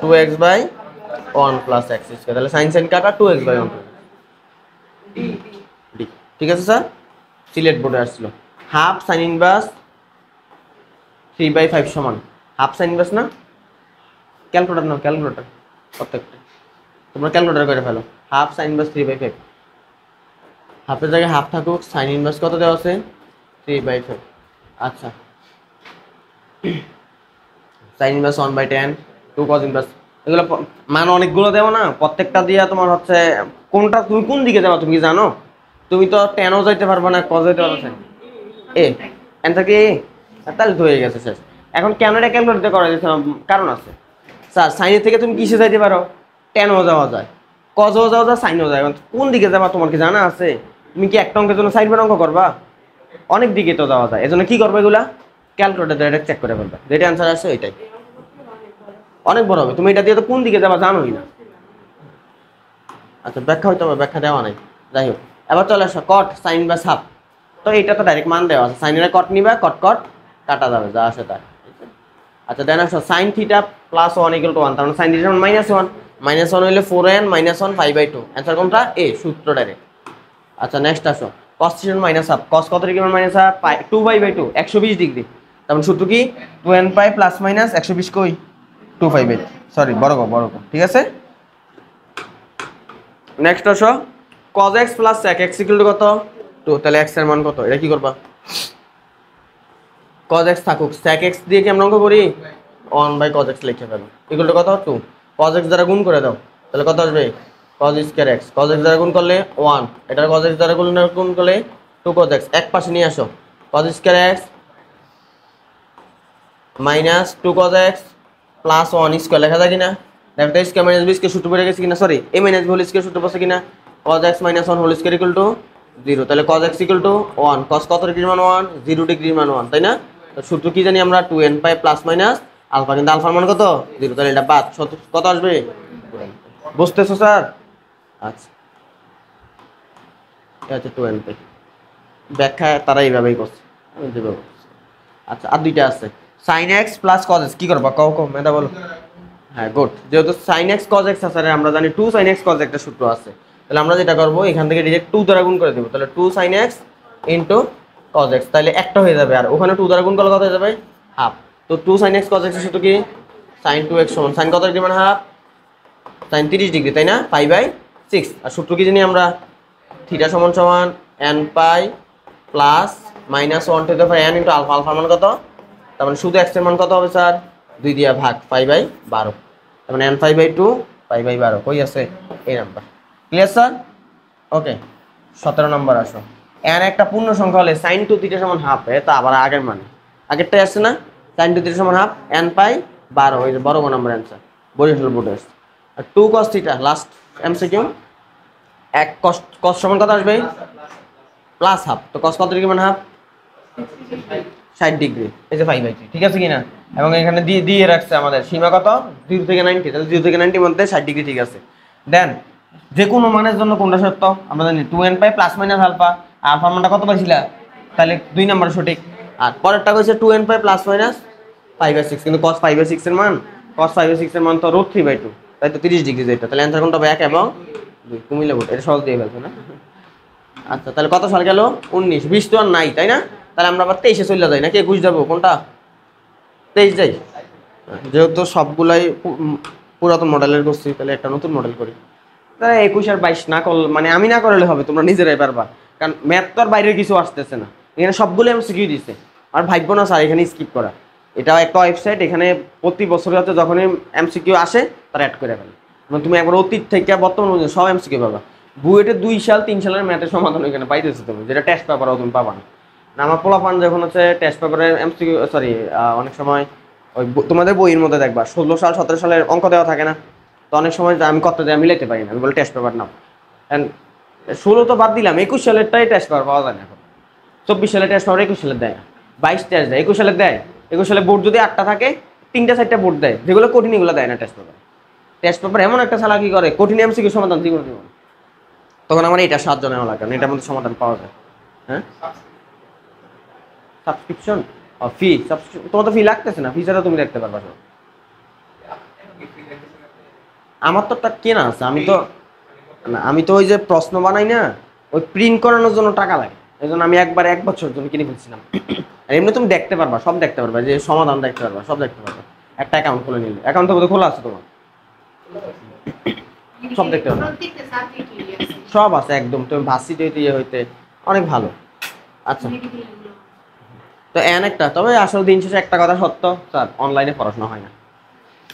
S1: 2x/1 + x স্কয়ার তাহলে sin কাটা 2x/1 ডি ঠিক আছে স্যার সিলেট বোর্ডে আসছিল হাফ sin ইনভার্স 3/5 সমান হাফ sin ইনভার্স না ক্যালকুলেটর নাও ক্যালকুলেটর প্রত্যেকটা তোমরা ক্যালকুলেটর করে ফেলো হাফ sin ইনভার্স 3/5 হাফের জায়গায় হাফ থাকুক sin ইনভার্স কত দেওয়া আছে 3/5 আচ্ছা sin ইনভার্স 1/10 2 cos ইনভার্স এগুলো মান অনেকগুলো দেও না প্রত্যেকটা দিয়া তোমার হচ্ছে কোনটা তুমি কোন দিকে যাবা তুমি কি জানো তুমি তো tan ও যাইতে পারবে না cos যাইতে পারবে না এ आंसर কি তাহলে তো হয়ে গেছে শেষ এখন কেন এটা ক্যালকুলেট করা যাচ্ছে কারণ আছে স্যার sin এর থেকে তুমি কিসে যাইতে পারো tan ও যাওয়া যায় cos ও যাওয়া যায় sin ও যায় কোন দিকে যাবা তোমার কি জানা আছে তুমি কি একটা অঙ্কের জন্য 60 অঙ্ক করবা অনেক দিকে তো যাওয়া যায় এজন্য কি করবে এগুলা ক্যালকুলেটর দিয়ে চেক করে ফেলবা যেটা आंसर আসে এটাই অনেক বড় হবে তুমি এটা দিয়ে তো কোন দিকে যাবা জানোই না আচ্ছা ব্যাখ্যা হইতো ব্যাখ্যা দেওয়া নাই যাই হোক এবার চলে আসো cot sin বা হাফ তো এটা তো ডাইরেক্ট মান দেওয়া আছে sin এর cot নিবা cot কাটা যাবে যা আসে তাই আচ্ছা দেন আসো sin θ + 1 = 1 তার মানে sin θ -1 -1 হইলে 4n - 1 5/2 आंसर কোনটা এ সূত্র ডাইরেক্ট আচ্ছা নেক্সট আসো cos θ - হাফ cos কত ডিগ্রি মাইনাস হাফ 2/2 120 ডিগ্রি তার মানে সূত্র কি 2n π ± 120 কই 2/2 সরি বড় কো ঠিক আছে নেক্সট আসো cos x + sec x = কত 2 তাহলে x এর মান কত এটা কি করবা cos x থাকুক sec x দিয়ে কি আমরা অঙ্ক করি 1/cos x লিখে ফেলো ইকুয়াল টু কত 2 cos x দ্বারা গুণ করে দাও তাহলে কত আসবে cos square x cos x দ্বারা গুণ করলে 1 এটা cos x দ্বারা গুণ করলে 2 cos x এক পাশে নিয়ে আসো cos square x - 2 cos x + 1 square লেখা যায় কিনা দেখো তো স্কয়ার মাইনাস b স্কয়ার সূত্র পড়ে গেছে কিনা sorry a - b whole square সূত্র পড়ছে কিনা cos x - 1 হোল স্কয়ার = 0 তাহলে cos x = 1 cos কত ডিগ্রি মান 1 0 ডিগ্রি মান 1 তাই না তো সূত্র কি জানি আমরা 2n π ± আলফা কিন্তু আলফার মান কত 0 তাহলে এটা বাদ কত আসবে বুঝতেছো স্যার আচ্ছা এটা হচ্ছে 2n π ব্যাখ্যা তারা এইভাবেই করছে আমি যেভাবে আচ্ছা আর দুইটা আছে sin x + cos x কি করবা কও মেধা বলো হ্যাঁ গুড যেহেতু sin x cos x আছে আমরা জানি 2 sin x cos একটা সূত্র আছে তাহলে আমরা যেটা করব এখান থেকে ডাইরেক্ট 2 দ্বারা গুণ করে দেব তাহলে 2 sin x * cos x, তাহলে একটা হয়ে যাবে, আর ওখানে 2 দ্বারা গুণ করলে কত হয়ে যাবে হাফ। তো 2 sin x cos x এর সূত্র কি sin 2x সমান sin কত ডিগ্রি মানে হাফ sin 30 ডিগ্রি, তাই না, π/6। আর সূত্র কি জানি আমরা থিটা সমান সমান n pi plus minus 1 to the power n into alpha, আলফার মান কত, তার মানে শুধু x এর মান কত হবে স্যার 2 দিয়া ভাগ π/12, তার মানে n π/2 π/12 কই আছে এই number. Clear sir? Okay 17 number আসো। n একটা পূর্ণ সংখ্যা হলে sin 2 থিটা সমান হাফ, এটা আবার আগের মানে আগেরটাই আসছে না, sin 2 থিটা সমান হাফ n π/12, ওই যে বড় নাম্বার অ্যানসার বরিশাল বোর্ডে আসছে। আর 2 cos theta last MCQ, 1 cos সমান কত আসবে প্লাস হাফ, তো cos কত ডিগ্রি মানে হাফ 60 ডিগ্রি, এই যে 5/3, ঠিক আছে কিনা, এবং এখানে দিয়ে রাখছে আমাদের সীমা কত 0 থেকে 90, তাহলে 0 থেকে 90 মধ্যে 60 ডিগ্রি, ঠিক আছে। দেন যে কোনো মানের জন্য কোনটা সত্য আমরা জানি 2n pi plus minus alpha, আলফার মানটা কত পাইছিলা, তাহলে 2 নাম্বার সঠিক। আর পরেরটা কইছে 2n পাই প্লাস মাইনাস 5/6, কিন্তু cos 5/6 এর মান, cos 5/6 এর মান তো √3/2, তাই তো 30 ডিগ্রি যেটা, তাহলে অ্যানসার কোনটা হবে 1 এবং 2, কুমিল্লা বোর্ড, এটা সহজ দিয়ে ফেলছো না। আচ্ছা তাহলে কত সাল গেল 19, 20 তো আর নাই তাই না, তাহলে আমরা আবার 23-এ চলে যাই নাকি 21 যাবো, কোনটা 23 যাই, যেহেতু সবগুলাই পুরাতন মডেলের করছি তাহলে একটা নতুন মডেল করি। তাহলে 21 আর 22 না করলে, মানে আমি না করলে হবে, তোমরা নিজেরাই পারবা, কারণ ম্যাথ তো আর বাইরের কিছু আসতেছে না, এখানে সবগুলো এমসিকিউ দিছে। আর ভাববো না স্যার এখানে স্কিপ করা, এটাও একটা ওয়েবসাইট, এখানে প্রতি বছর হচ্ছে যখনই এমসিকিউ আসে তারা অ্যাড করে ফেলে, মানে তুমি একবার অতীত থেকে বর্তমান সব এমসিকিউ পাবা। বুয়েটে 2 সাল 3 সালের ম্যাথের সমাধান এখানে পাইতেছো তুমি, যেটা টেস্ট পেপারও তুমি পাবা না। আমার পোলাপান যখন হচ্ছে টেস্ট পেপারের এমসিকিউ, সরি অনেক সময় ওই তোমাদের বইয়ের মধ্যে দেখবা 16 সাল 17 সালের অঙ্ক দেওয়া থাকে না, তো অনেক সময় আমি কত দেয় মিলাইতে পারি না, আমি বলে টেস্ট পেপার নাও, 16 তো বাদ দিলাম, 21 সালেরটাই টেস্ট পেপার পাওয়া যায় না এখন, 24 সালের টেস্ট পেপার 21 সালের দেয় না, 22 টেস্ট দেয়, 21 সালের দেয়, 21 সালে বোর্ড যদি 8টা থাকে 3টা 4টা বোর্ড দেয়, যেগুলো কঠিন এগুলো দেয় না টেস্ট পেপার। টেস্ট পেপার এমন একটা চালা কি করে কঠিন এমসিকিউ সমাধান দিব, তখন আমার এটা সাহায্য নেওয়া লাগে, এটার মধ্যে সমাধান পাওয়া যায়। হ্যাঁ সাবস্ক্রিপশন ফি, তোমার তো ফি লাগতেছে না, ফি ছাড়া তুমি দেখতে পারবা সব। আমার তো কেনা আছে, আমি তো ওই যে প্রশ্ন বানাই না, ওই প্রিন্ট করানোর জন্য টাকা লাগে, এই জন্য আমি একবার 1 বছর জন্য কিনে ফেলছিলাম। আর এমনি তুমি দেখতে পারবা, সব দেখতে পারবা, যে সমাধান দেখতে পারবা, সব দেখতে পারবা, একটা অ্যাকাউন্ট খুলে নিলে, অ্যাকাউন্ট তো খোলা আছে তোমার, সব দেখতে পারবা, সব আছে একদম, তুমি ভার্সিটি হইতে অনেক ভালো। আচ্ছা তো একটা, তবে আসলে দিন শেষে একটা কথা সত্য স্যার, অনলাইনে পড়াশোনা হয় না,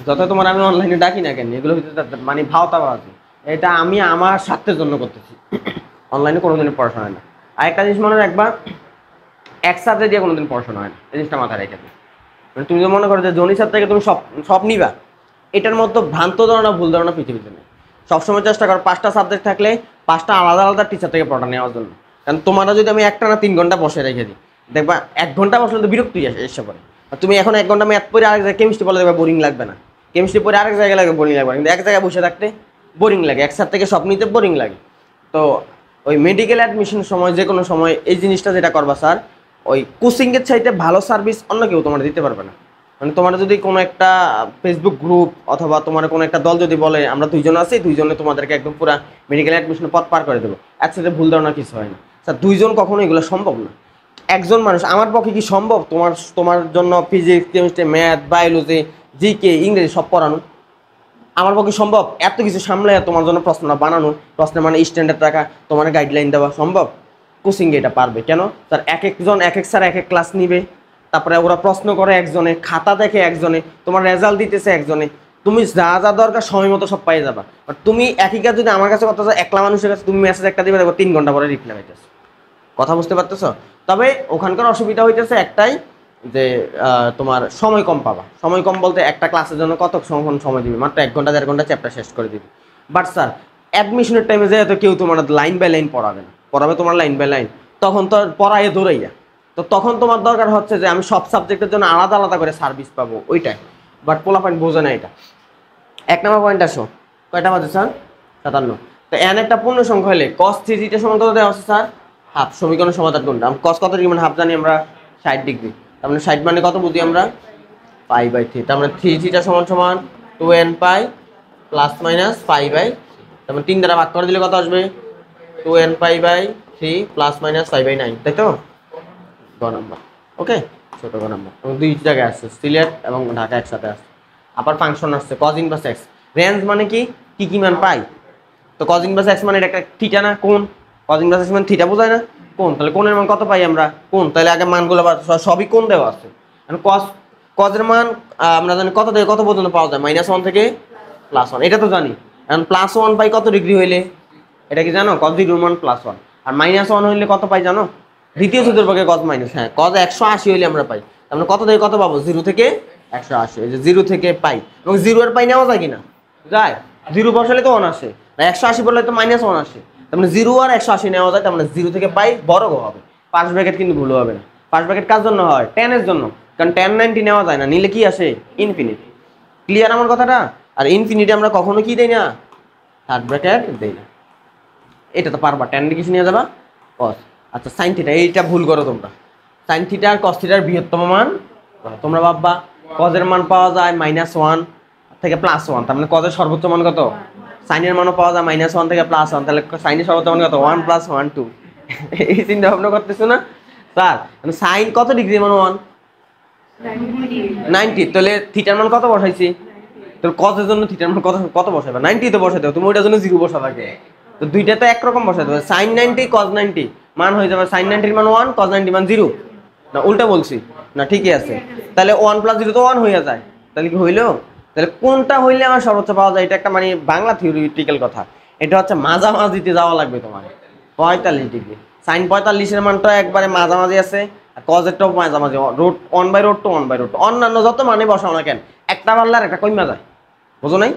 S1: যত তোমার আমি অনলাইনে ডাকি না কেন, এগুলো হচ্ছে মানে ভাওতাবাজি, এটা আমি আমার স্বার্থের জন্য করতেছি, অনলাইনে কোনোদিনই পড়াশোনা হয় না। আর একটা জিনিস মনে রাখবা, এক সাবজেক্ট দিয়ে কোনোদিন পড়াশোনা হয় না, এই জিনিসটা মাথায় রেখে দিই। মানে তুমি যদি মনে করো যে জনি স্যার থেকে তুমি সব নিবা, এটার মতো ভ্রান্ত ধারণা ভুল ধারণা পৃথিবীতে নেই। সবসময় চেষ্টা করো 5টা সাবজেক্ট থাকলে 5টা আলাদা আলাদা টিচার থেকে পড়া নেওয়ার জন্য, কারণ তোমরা যদি আমি একটা না 3 ঘন্টা বসে রেখে দিই, দেখবা 1 ঘন্টা বসলে তো বিরক্তি এসে পড়ে। আর তুমি এখন 1 ঘন্টা ম্যাথ পড়ে আরেক জায়গায় কেমিস্ট্রি বলে দেখবা বোরিং লাগবে না, কেমিস্ট্রি পড়ে আরেক জায়গায় লাগে বোরিং লাগবে, কিন্তু এক জায়গায় বসে থাকতে বোরিং লাগে, এক সাথ থেকে সব নিতে বোরিং লাগে। তো ওই মেডিকেল অ্যাডমিশনের সময় যে কোনো সময় এই জিনিসটা যেটা করবা স্যার, ওই কোচিংয়ের চাইতে ভালো সার্ভিস অন্য কেউ তোমার দিতে পারবে না। মানে তোমার যদি কোনো একটা ফেসবুক গ্রুপ অথবা তোমার কোনো একটা দল যদি বলে আমরা 2 জন আছি, 2 জনে তোমাদেরকে একদম পুরো মেডিকেল অ্যাডমিশনের পথ পার করে দেবো, একসাথে ভুল ধারণা কিছু হয় না স্যার, 2 জন কখনো এগুলো সম্ভব না। একজন মানুষ, আমার পক্ষে কি সম্ভব তোমার জন্য physics chemistry math biology GK ইংরেজি সব পড়ানো? আমার পক্ষে সম্ভব এত কিছু সামলে তোমার জন্য প্রশ্নটা বানানো, প্রশ্নের মানে স্ট্যান্ডার্ড রাখা, তোমার গাইডলাইন দেওয়া সম্ভব? কোচিংয়ে এটা পারবে কেন স্যার? এক একজন এক এক স্যার এক এক ক্লাস নিবে, তারপরে ওরা প্রশ্ন করে একজনে, খাতা দেখে একজনে, তোমার রেজাল্ট দিতেছে একজনে, তুমি যা যা দরকার সময় মতো সব পাই যাবা। আর তুমি একই কাজ যদি আমার কাছে করতে চাও, একলা মানুষের কাছে তুমি মেসেজ একটা দিবে, দেখো 3 ঘন্টা পরে রিপ্লাই পাইতেছো। কথা বুঝতে পারতেছ? তবে ওখানকার অসুবিধা হইতেছে একটাই, যে তোমার সময় কম পাবা। সময় কম বলতে একটা ক্লাসের জন্য কত সময় দিবে? মাত্র 1 ঘন্টা 1.5 ঘন্টা চ্যাপ্টার শেষ করে দিবে। বাট স্যার অ্যাডমিশনের টাইমে যেহেতু কেউ তোমার লাইন বাই লাইন পড়াবে না, পড়াবে তোমার লাইন বাই লাইন, তখন তো পড়ায় ধরেইয়া, তো তখন তোমার দরকার হচ্ছে যে আমি সব সাবজেক্টের জন্য আলাদা আলাদা করে সার্ভিস পাবো, ওইটাই। বাট পোলা পয়েন্ট বোঝে না এটা। 1 নম্বর পয়েন্ট আসো, কয়টা বাজে স্যার? 57। তো এন একটা পূর্ণ সংখ্যা হলে cos 3θ সমান কত দেওয়া আছে স্যার? হাফ। সমীকরণ সমাধান কোনটা? cos কত ডিগ্রি মানে হাফ জানি আমরা 60 ডিগ্রি, তার মানে 60 মানে কত বুঝি আমরা? π/3। তার মানে 3θ সমান সমান 2nπ প্লাস মাইনাস π/, তার মানে 3 দ্বারা ভাগ করে দিলে কত আসবে? 2nπ/3 প্লাস মাইনাস π/9, তাই তো? গ নাম্বার। ওকে, ছোট গ নাম্বার। এবং দুই জায়গায় আসছে, সিলেট এবং ঢাকা একসাথে আসছে। আবার ফাংশন আসছে cos ইনভার্স x। রেঞ্জ মানে কি, কি কি মান পাই। তো cos ইনভার্স x মানে এটা একটা থিটা না, কোণ। cos ইনভার্স x মানে থিটা বোঝায় না, কোণ। তাহলে কোণের মান কত পাই আমরা, কোণ। তাহলে আগে মানগুলো সবই কোণ দেওয়া আছে। cos cos এর মান আমরা জানি কত থেকে কত পর্যন্ত পাওয়া যায়, -1 থেকে +1, এটা তো জানি। এখন +1 পাই কত ডিগ্রি হইলে, এটা কি জানো, cos 0 মান +1। আর -1 হইলে কত পাই জানো, দ্বিতীয় চতুর্ভাগে cos মাইনাস, হ্যাঁ cos 180 হইলে আমরা পাই। আমরা কত থেকে কত পাবো, 0 থেকে 180। এই যে 0 থেকে পাই, এবং 0 এর পাই নেওয়া যায় কিনা, যায়। 0 বসালে তো 1 আসে, না 180 বললে তো -1 আসে। তার মানে 0 আর 180 নেওয়া যায়। তার মানে 0 থেকে পাই বড় হবে। ফার্স্ট ব্র্যাকেট কিন্তু ভুল হবে না। ফার্স্ট ব্র্যাকেট কার জন্য হয়, tan এর জন্য। কারণ tan 90 নেওয়া যায় না, নিলে কি আসে, ইনফিনিটি। ক্লিয়ার আমার কথাটা। আর ইনফিনিটি আমরা কখনো কি দেই না, থার্ড ব্র্যাকেট দেই না। এটা তো পারবা, tan এর কিছু নিয়ে যাবা cos। আচ্ছা sin থিটা, এইটা ভুল করো তোমরা। sin থিটা আর cos থিটার বৃহত্তম মান তোমরা ভাববা। cos এর মান পাওয়া যায় -1 থেকে +1, তার মানে cos এর সর্বোচ্চ মান কত, sin এর মানও পাওয়া যায় -1 থেকে +1, তাহলে sin এর সর্বোচ্চ মান কত, 1 + 1 2। এই চিন্তা ভাবনা করতেছো না স্যার। sin কত ডিগ্রি মান 1 90, তাহলে থিটার মান কত বসাইছি, তো cos এর জন্য থিটার মান কত কত বসাবে, 90 তো বসাই দাও তুমি, ওইটার জন্য 0 বসাবে আগে। তো দুইটা তো একরকম বসাই দেবে, sin 90 cos 90 মান হয়ে যাবে, sin 90 মান 1, cos 90 মান 0। না উল্টা বলছি না, ঠিকই আছে। তাহলে 1 + 0 তো 1 হয়ে যায়, তাহলে কি হইলো। তাহলে কোনটা হইলে আমার সর্বোচ্চ পাওয়া যায়, এটা একটা মানে বাংলা থিওরিটিক্যাল কথা। এটা হচ্ছে মাঝামাঝিতে যাওয়া লাগবে তোমার, 45 ডিগ্রি। sin 45 এর মানটা একবারে মাঝামাঝি আছে, আর cos এরটাও মাঝামাঝি, √1/√2 1/√2। অন্যান্য যত মানে বসাও না কেন, একটা পারলে আর একটা কমে যায়, বুঝো নাই।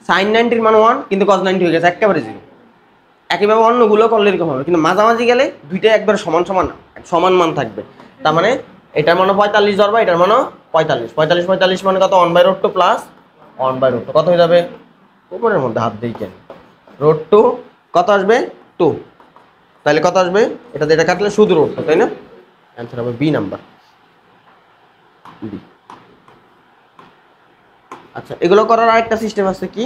S1: sin 90 মান 1, কিন্তু cos 90 হয়ে গেছে একেবারে 0। একইভাবে অন্যগুলো করলে এরকম হবে, কিন্তু মাঝামাঝি গেলে দুইটা একবার সমান সমান সমান মান থাকবে। তার মানে এটার মানও 45 ধরবা, এটার মানও 45। 45 মানে কত, 1/√2 + 1/√2 কত হয়ে যাবে, উপরের মধ্যে হাত দিই কেন, √2 কত আসবে 2। তাহলে কত আসবে, এটা দিয়ে এটা কাটলে শুধু √2, তাই না। অ্যান্সার হবে বি নাম্বার, বি। আচ্ছা, এগুলো করার আরেকটা সিস্টেম আছে, কি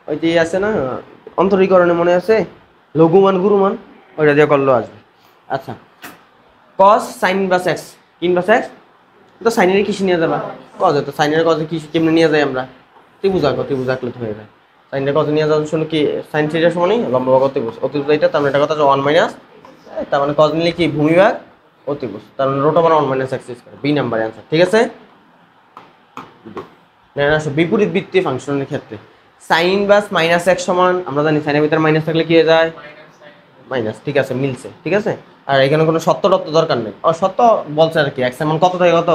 S1: ওই যে আছে না অন্তরীকরণে, মনে আছে, লঘুমান গুরুমান, ওইটা দিয়ে করলেও আসবে। আচ্ছা, cos sin ইনভার্স x, কি ইনভার্স x, তো সাইনের কিসে নিয়ে যাবা, cos। তো সাইনের cos কি কেমনে নিয়ে যাই আমরা, ত্রিভুজ আঁকলে তো হয়ে যায়। সাইনের cos নিয়ে যাওয়ার জন্য কি, sin থিটার সমানই লম্ব ভাগ অতিভুজ। অতিভুজ এটা, তার মানে এটা কথা 1 - তার মানে cos নিলে কি ভূমি ভাগ অতিভুজ, তার মানে √1 - x², বি নাম্বার অ্যান্সার। ঠিক আছে। বিপরীত বৃত্তীয় ফাংশনের ক্ষেত্রে sin ইনভার্স -x সমান, আমরা জানি সাইনের ভিতরে মাইনাস থাকলে কি হয়ে যায়, মাইনাস। ঠিক আছে, মিলছে, ঠিক আছে। আর এখানে কোনো সত্য তত্ত্ব দরকার নেই, সত্য বলছে আর কি, x এর মান কত থেকে কত,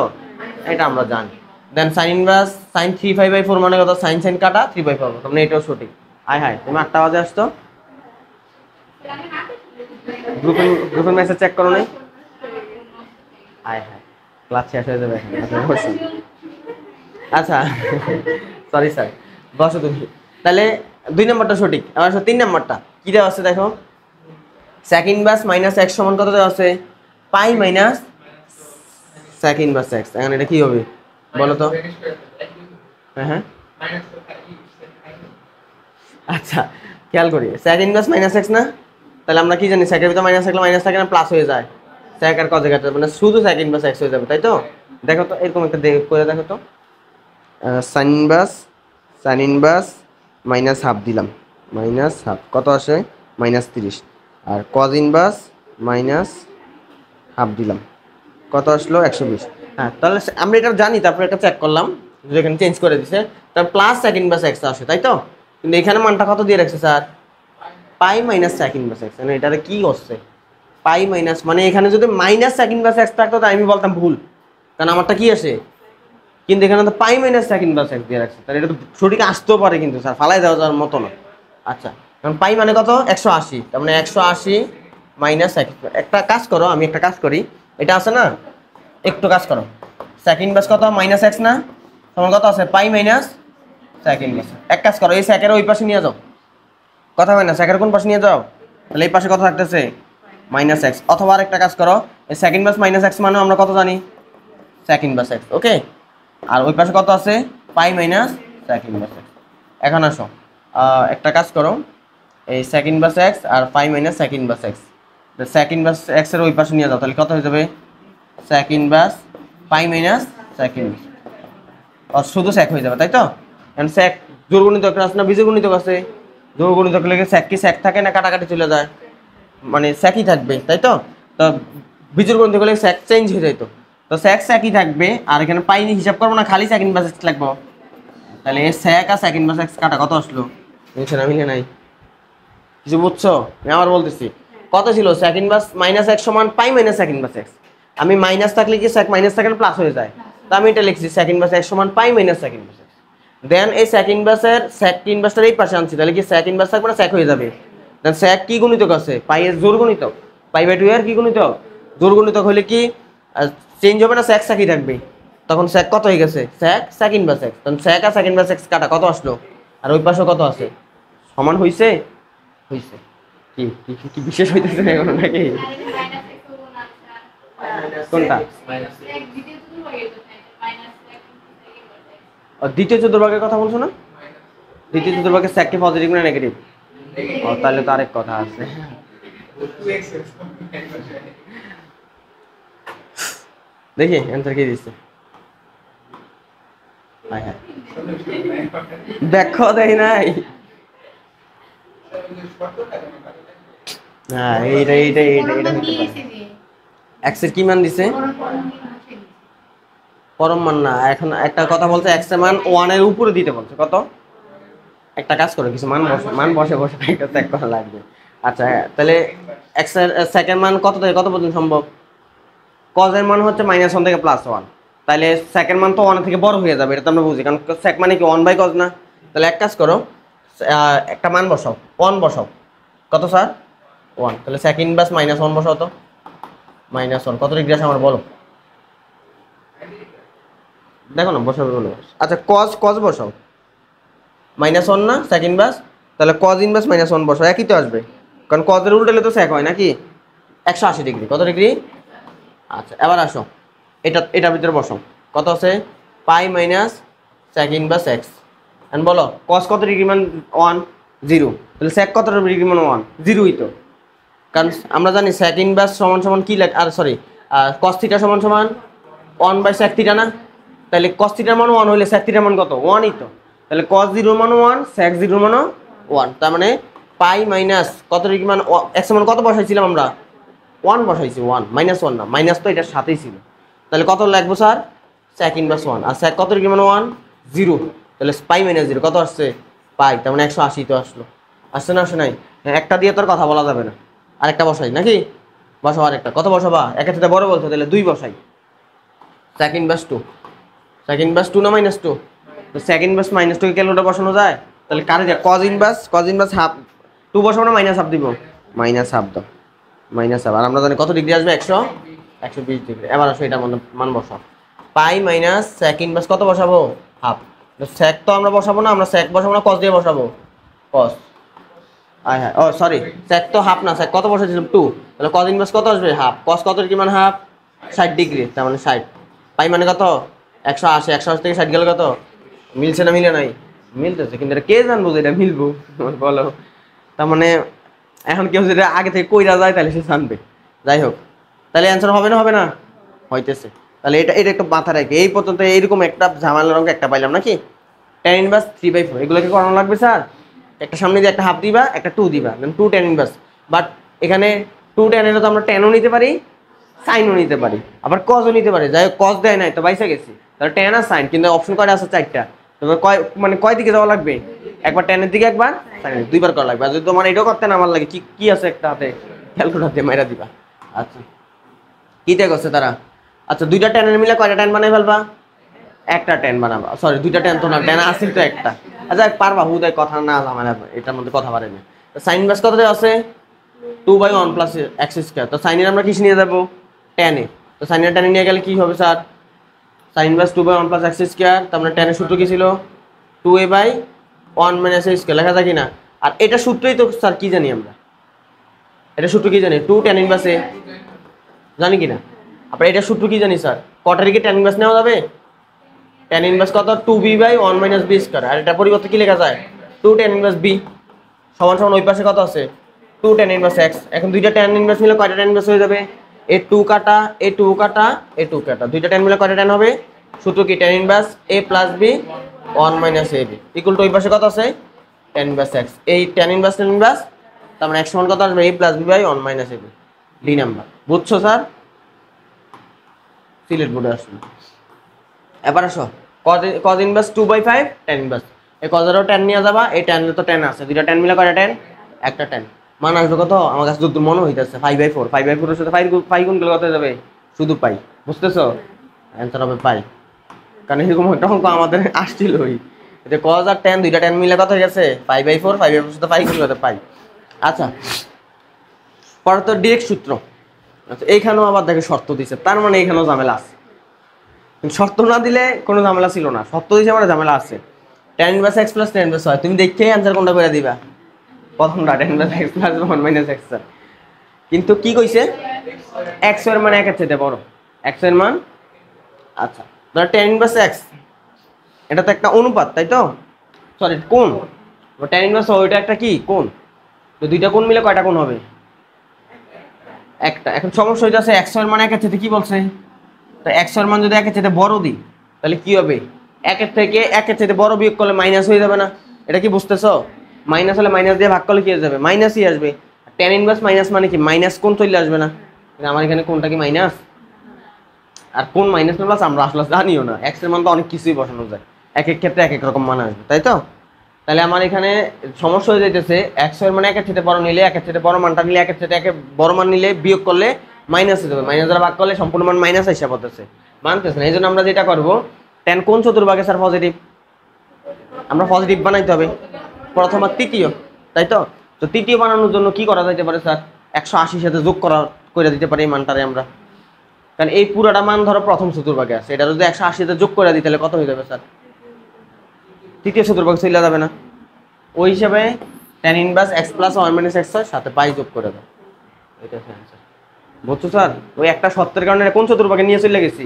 S1: এটা আমরা জানি। দেন sin ইনভার্স sin 3π/4 মানে কত, sin কাটা 3/4, মানে এটাও সঠিক। হাই তুমি 8টা বাজে আসতো, গ্রুপের মেসেজ চেক করো নাই, হাই ক্লাস শেষ হয়ে যাবে এখন। আচ্ছা সরি স্যার, বসো তুমি। তাহলে 2 নম্বরটা সঠিক। আবার 3 নম্বরটা কি দেওয়া আছে দেখো, sec ইনভার্স -x সমান কত দেওয়া আছে, π মাইনাস sec ইনভার্স x। এখন এটা কি হবে বলো তো, হ্যাঁ আচ্ছা খেয়াল করি, sec ইনভার্স -x না, তাহলে আমরা কি জানি, sec এর ভিতরে মাইনাস থাকলে মাইনাস থাকে না, প্লাস হয়ে যায়, sec আর cos কাটে, মানে শুধু sec ইনভার্স x হয়ে যাবে, তাই তো। দেখো তো এরকম একটা করে দেখো তো, sin ইনভার্স -½ দিলাম, -½ কত আসে, -30। আর cos ইনভার্স -½ দিলাম, কত আসলো, 120। হ্যাঁ, তাহলে আমরা এটা জানি, তারপরে এটা চেক করলাম, যেখানে চেঞ্জ করে দিছে, তার প্লাস sec ইনভার্স x আসে, তাই তো। কিন্তু এখানে মানটা কত দিয়ে রাখছে স্যার, π - sec ইনভার্স x, মানে এটাতে কি করছে, π মাইনাস, মানে এখানে যদি -sec ইনভার্স x থাকতো তাই আমি বলতাম ভুল, কারণ আমারটা কি আসে, কিন্তু এখানে তো π - sec ইনভার্স x দিয়ে রাখছে, তাহলে এটা তো সঠিক আসতেও পারে, কিন্তু স্যার ফালাই দেওয়া যাওয়ার মতো না। আচ্ছা, কারণ π মানে কত, 180, তার মানে 180 - sec। একটা কাজ করো, আমি একটা কাজ করি, এটা আছে না, একটু কাজ করো, sec ইনভার্স কত, -x না, তোমার কত আছে, π - sec ইনভার্স। এক কাজ করো, এই সেকের ওই পাশে নিয়ে যাও, কথা হয় না, সেকের কোন পাশে নিয়ে যাও, তাহলে এই পাশে কত থাকতেছে, -x। অথবা আরেকটা কাজ করো, এই sec ইনভার্স -x মানে আমরা কত জানি, sec ইনভার্স x, ওকে। আর ওই পাশে কত আছে, π - sec ইনভার্স x। এখন আসো, একটা কাজ করো, এই sec ইনভার্স x আর π - sec inverse x, sec inverse x এর ওই পাশে নিয়ে যাও, তাহলে কত হয়ে যাবে, sec ইনভার্স পাই মাইনাস sec ইনভার্স, শুধু sec হয়ে যাবে, তাই তো? কারণ sec জোড় গুণিতক আছে না বিজোড় গুণিতক আছে? জোড় গুণিতক লেগে sec কি sec থাকে না কাটাকাটি চলে যায়, মানে secই থাকবে, তাই তো? তো বিজোড় গুণিতক হলে sec চেঞ্জ হয়ে যাইতো, তো sec secই থাকবে, আর এখানে পাই নিয়ে হিসাব করবো না, খালি sec ইনভার্স x লিখবো। তাহলে sec আর sec ইনভার্স x কাটা কত আসলো? মিলছে না? মিলে নাই? কিছু বুঝছো? আমি আবার বলতেছি, কত ছিল? sec ইনভার্স মাইনাস x সমান পাই মাইনাস sec ইনভার্স x। আমি মাইনাস থাকলে কি sec মাইনাস থাকে প্লাস হয়ে যায়, তা আমি এটা লিখছি sec ইনভার্স x সমান পাই মাইনাস sec ইনভার্স x। দেন এই sec ইনভার্সের sec ইনভার্সের এই পাশে আনছি, তাহলে কি sec ইনভার্স থাকবে না sec হয়ে যাবে। দেন sec কি গুণিতক আছে? পাই এর জোড় গুণিতক, পাই বাই 2 এর কি গুণিতক? জোড় গুণিতক হলে কি চেঞ্জ হবে না? sec secই থাকবে, তখন sec কত হয়ে গেছে? sec inverse x। তখন sec আর sec ইনভার্স x কাটা কত আসলো? আর ওই পাশে কত আছে? সমান হইছে? হইছে। কি কি কি বিশেষ হইতেছে না এখন নাকি? কোনটা? দ্বিতীয় চতুর্ভাগের কথা বলছো না? দ্বিতীয় চতুর্ভাগের sec কি পজিটিভ না নেগেটিভ? ও তাহলে তো আরেক কথা আছে। দেখি অ্যানসার কি দিচ্ছে। দেখো দেই নাই। হ্যাঁ এইটা এইটা এইটা এইটা x এর কি মান দিছে? পরম মান না, এখন একটা কথা বলছে x এর মান 1 এর উপরে দিতে বলছে। কত? একটা কাজ করো, কিছু মান বসে বসে একটা চেক করা লাগবে। আচ্ছা তাহলে x এর sec এর মান কত থেকে কত পর্যন্ত সম্ভব? cos এর মান হচ্ছে -1 থেকে +1, তাহলে sec এর মান তো 1 থেকে বড় হয়ে যাবে, এটা তো আমরা বুঝি, কারণ sec মানে কি 1/cos না। তাহলে এক কাজ করো, একটা মান বসাও, 1 বসাও। কত স্যার? 1। তাহলে sec ইনভার্স -1 বসাও তো। -1 কত ডিগ্রি আসে আমার বলো? দেখো না বসাবে বলো। আচ্ছা cos বসাও, -1 না sec ইনভার্স, তাহলে cos ইনভার্স -1 বসাও, একই তো আসবে, কারণ cos এর উল্টালে তো sec হয় নাকি? 180 ডিগ্রি। কত ডিগ্রি? আচ্ছা এবার আসো, এটার ভিতরে বসাও, কত আছে? Pi minus sec inverse x। And বলো cos কত ডিগ্রি মান? 1 0। তাহলে sec কত ডিগ্রি মান? 1 0ই তো, কারণ আমরা জানি sec ইনভার্স সমান সমান কি লেখ, আর সরি cos থিটা সমান সমান 1/sec থিটা না। তাহলে cos থিটার মান 1 হলে sec থিটার মান কত? 1ই তো। তাহলে cos 0 মান 1, sec 0 মান 1, তার মানে পাই মাইনাস কত ডিগ্রি মান x এর মান কত বসাইছিলাম আমরা? 1 বসাইছি, 1 -1 না, মাইনাস তো এটার সাথেই ছিল। তাহলে কত লিখবো স্যার? sec ইনভার্স 1, আর sec কত ডিগ্রি মান 1 0, তাহলে পাই মাইনাস 0 কত আসছে? পাই, তার মানে 180 তো আসলো। আসছে না? আসে নাই? একটা দিয়ে তোর কথা বলা যাবে না, আরেকটা বসাই নাকি? বসাও আরেকটা। কত বসাবা? একের থেকে বড় বলছো, তাহলে 2 বসাই। sec ইনভার্স 2, sec ইনভার্স 2 না -2? তো sec ইনভার্স -2 কে ক্যালকুলেটর বসানো যায়? তাহলে কারে যায়? cos ইনভার্স হাফ, 2 বসাবো না -1/2 দিব? -1/2 দাও, -1/2। আর আমরা জানি কত ডিগ্রি আসবে? 120 ডিগ্রি। এবার আসো এটা মান বসাও, পাই মাইনাস sec ইনভার্স কত বসাবো? হাফ। sec তো আমরা বসাবো না, আমরা sec বসাবো না, cos দিয়ে বসাবো, cos। হ্যাঁ ও সরি, sec তো হাফ না, sec কত বসাইছিলাম? 2। তাহলে cos ইনভার্স কত আসবে? হাফ। cos কত ডিগ্রি মান? হাফ, 60 ডিগ্রি, তার মানে 60। পাই মানে কত? 180। 180 থেকে 60 গেলে কত? মিলছে না? মিলে নাই? মিলতেছে, কিন্তু এটা কে জানবো যে এটা মিলবো? বলো। তার মানে এখন কেউ যদি আগে থেকে কইরা যায় তাহলে সে জানবে। যাই হোক, তাহলে অ্যান্সার হবে না? হবে না? হইতেছে। তাহলে এটা একটু মাথা রাখবে, এই পর্যন্ত এইরকম একটা ঝামেলার অঙ্ক একটা পাইলাম নাকি? tan ইনভার্স 3/4 এগুলোকে করানো লাগবে স্যার। একটা সামনে দিয়ে একটা হাফ দিবা, একটা 2 দিবা, দেন 2 tan ইনভার্স। বাট এখানে 2 tan এর তো আমরা tanও নিতে পারি, সাইনও নিতে পারি, আবার cosও নিতে পারি। যাই হোক cos দেয় নাই তো বাইসা গেছি, তাহলে tan আর sin, কিন্তু অপশন কয়টা আছে? 4টা। তবে কয় দিকে যাওয়া লাগবে? একবার tan এর দিকে, একবার sin এর, দুইবার করা লাগবে। আর যদি তোমার এটাও করতে না আমার লাগে, কি আছে একটা হাতে, ক্যালকুলেটর দিয়ে মাইরা দিবা। আচ্ছা কিটা করছে তারা? আচ্ছা দুইটা tan এর মিলে কয়টা tan বানাই ফেলবা? একটা tan বানাবা। সরি দুইটা tan তো না, tan আসিল তো একটা। আচ্ছা পারবা, হুদায় কথা না ঝামেলা, এটার মধ্যে কথা পারে না। সাইন ইনভার্স কত আছে? 2/1 + x²। তো সাইনের আমরা কিস নিয়ে যাবো? tan এ। তো সাইনের tan নিয়ে গেলে কি হবে স্যার? সাইন ইনভার্স 2/1 + x², তার মানে tan এর সূত্র কি ছিল? 2a/1 - a²। লেখা যায় কিনা? আর এটা সূত্রই তো স্যার কি জানি আমরা, এটা সূত্র কি জানি? 2 tan ইনভার্স a, জানি কিনা? আপনার এটা সূত্র কি জানি স্যার? কটার দিকে tan ইনভার্স নেওয়া যাবে? tan ইনভার্স কত? 2b/1 - b²। আর এটা পরিবর্তে কি লেখা যায়? 2 tan ইনভার্স b সমান সমান ওই পাশে কত আছে? 2 tan ইনভার্স x। এখন দুইটা tan ইনভার্স মিলে কয়টা tan ইনভার্স হয়ে যাবে? এ টু কাটা এ টু কাটা এ টু কাটা, দুইটা টেন মিলে কয়টা টেন হবে? সূত্র কি? Tan inverse a plus b one minus a b equal to ওই পাশে কত আছে? Tan inverse x. এই টেন ইনভার্স তার মানে এক্স সমান কত আসবে? A plus b by one minus a b. D number. বুঝছো স্যার? সিলেট বোর্ডে আসলো। এবার আসো কজ ইনভার্স 2/5 টেন ইনভার্স। এই কজেরও টেন নিয়ে যাবা, এই টেন তো টেন আছে, দুইটা টেন মিলে কয়টা টেন? একটা টেন। মান আসবে কত? আমার কাছে যত মনে হইতেছে 5/4। 5/4 এর সাথে 5 গুণ করলে কত হয়ে যাবে? শুধু পাই। বুঝতেছো? অ্যান্সার হবে পাই। কারণ এরকম একটা অঙ্ক আমাদের আসছিল ওই যে কজ আর টেন, দুইটা টেন মিলে কত হয়ে গেছে? 5/4। 5/4 এর সাথে 5 গুণ করলে পাই। আচ্ছা, পরে তো ডিরেক্ট সূত্র। আচ্ছা, এইখানেও আবার দেখে শর্ত দিছে, তার মানে এইখানেও ঝামেলা আছে। শর্ত না দিলে কোনো ঝামেলা ছিল না, শর্ত দিয়েছে মানে ঝামেলা আছে। Tan inverse x plus ten inverse হয়, তুমি দেখেই অ্যান্সার কোনটা করে দিবা? প্রথমটা, ten inverse x plus one minus x. কিন্তু কি কইছে? এক্স এর মান একের চেয়ে বড়। এক্স এর মান, আচ্ছা ধর টেন ইনভার্স এক্স, এটা তো একটা অনুপাত, তাই তো? সরি, কোণ। টেন ইনভার্স ওইটা একটা কি? কোণ। তো দুইটা কোণ মিলে কয়টা কোণ হবে? একটা। এখন সমস্যা হইতেছে এক্স এর মান একের চেয়ে কি বলছে? তো এক্স এর মান যদি একের চেয়ে বড় দিই তাহলে কি হবে? একের থেকে একের চেয়ে বড় বিয়োগ করলে মাইনাস হয়ে যাবে না? এটা কি বুঝতেছো? মাইনাস হলে মাইনাস দিয়ে ভাগ করলে কি হয়ে যাবে? মাইনাসই আসবে। টেন ইনভার্স মাইনাস মানে কি? মাইনাস কোণ চলে আসবে না? আমার এখানে কোনটা কি মাইনাস? আর কোন মাইনাস প্লাস আমরা আসলে জানিও না। এক্স এর মান তো অনেক কিছুই বসানো যায়, এক এক ক্ষেত্রে এক এক রকম মান আসবে, তাই তো? তাহলে আমার এখানে সমস্যা হয়ে যাইতেছে, এক্স এর মানে একের চেয়ে বড় নিলে, একের চেয়ে বড় মানটা নিলে, একের চেয়ে একের বড় মান নিলে বিয়োগ করলে মাইনাস হয়ে যাবে। মাইনাস দ্বারা ভাগ করলে সম্পূর্ণ মান মাইনাস হিসাব হতেছে, মানতেছে না। এই জন্য আমরা যেটা করবো, টেন কোন চতুর্ভাগে স্যার পজিটিভ? আমরা পজিটিভ বানাইতে হবে প্রথম আর তৃতীয়, তাই তো? তো তৃতীয় বানানোর জন্য কি করা যাইতে পারে স্যার? 180 সাথে যোগ করে দিতে পারি এই মানটারে আমরা। কারণ এই পুরাটা মান ধরো প্রথম চতুর্ভাগে আছে, এটা যদি 180 যোগ করে দিই তাহলে কত হয়ে যাবে স্যার? তৃতীয় চতুর্ভাগে চলে যাবে না? ওই হিসাবে tan inverse x plus 1 minus x এর সাথে পাই যোগ করে দাও, এটা অ্যানসার। বুঝছো স্যার? ওই একটা সত্যের কারণে কোন চতুর্ভাগে নিয়ে চলে গেছি।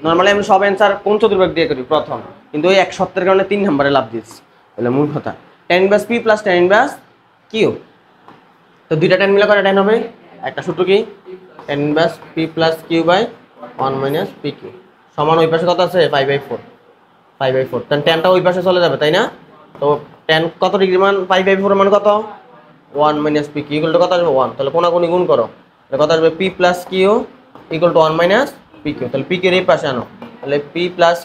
S1: নরমালি আমি সব অ্যানসার কোন চতুর্ভাগ দিয়ে করি প্রথম, কিন্তু ওই এক সত্যের কারণে 3 নম্বরে লাভ দিয়েছি। তাহলে মূল কথা tan inverse p plus tan inverse q। তো দুইটা tan মিলে কয়টা tan হবে? একটা সূত্র কি? tan inverse p plus q by 1 minus pq সমান ওই পাশে কত আছে? 5/4। 5/4 তাহলে ট্যানটা ওই পাশে চলে যাবে, তাই না? তো ট্যান কত ডিগ্রি মান? 5/4 মান কত? 1 minus P Q equal to কত আসবে? 1। তাহলে কোনাকুনি গুণ করো, তাহলে কত আসবে? P plus Q equal to 1 minus P Q. তাহলে পি কিউ এই পাশে আনো, তাহলে পি প্লাস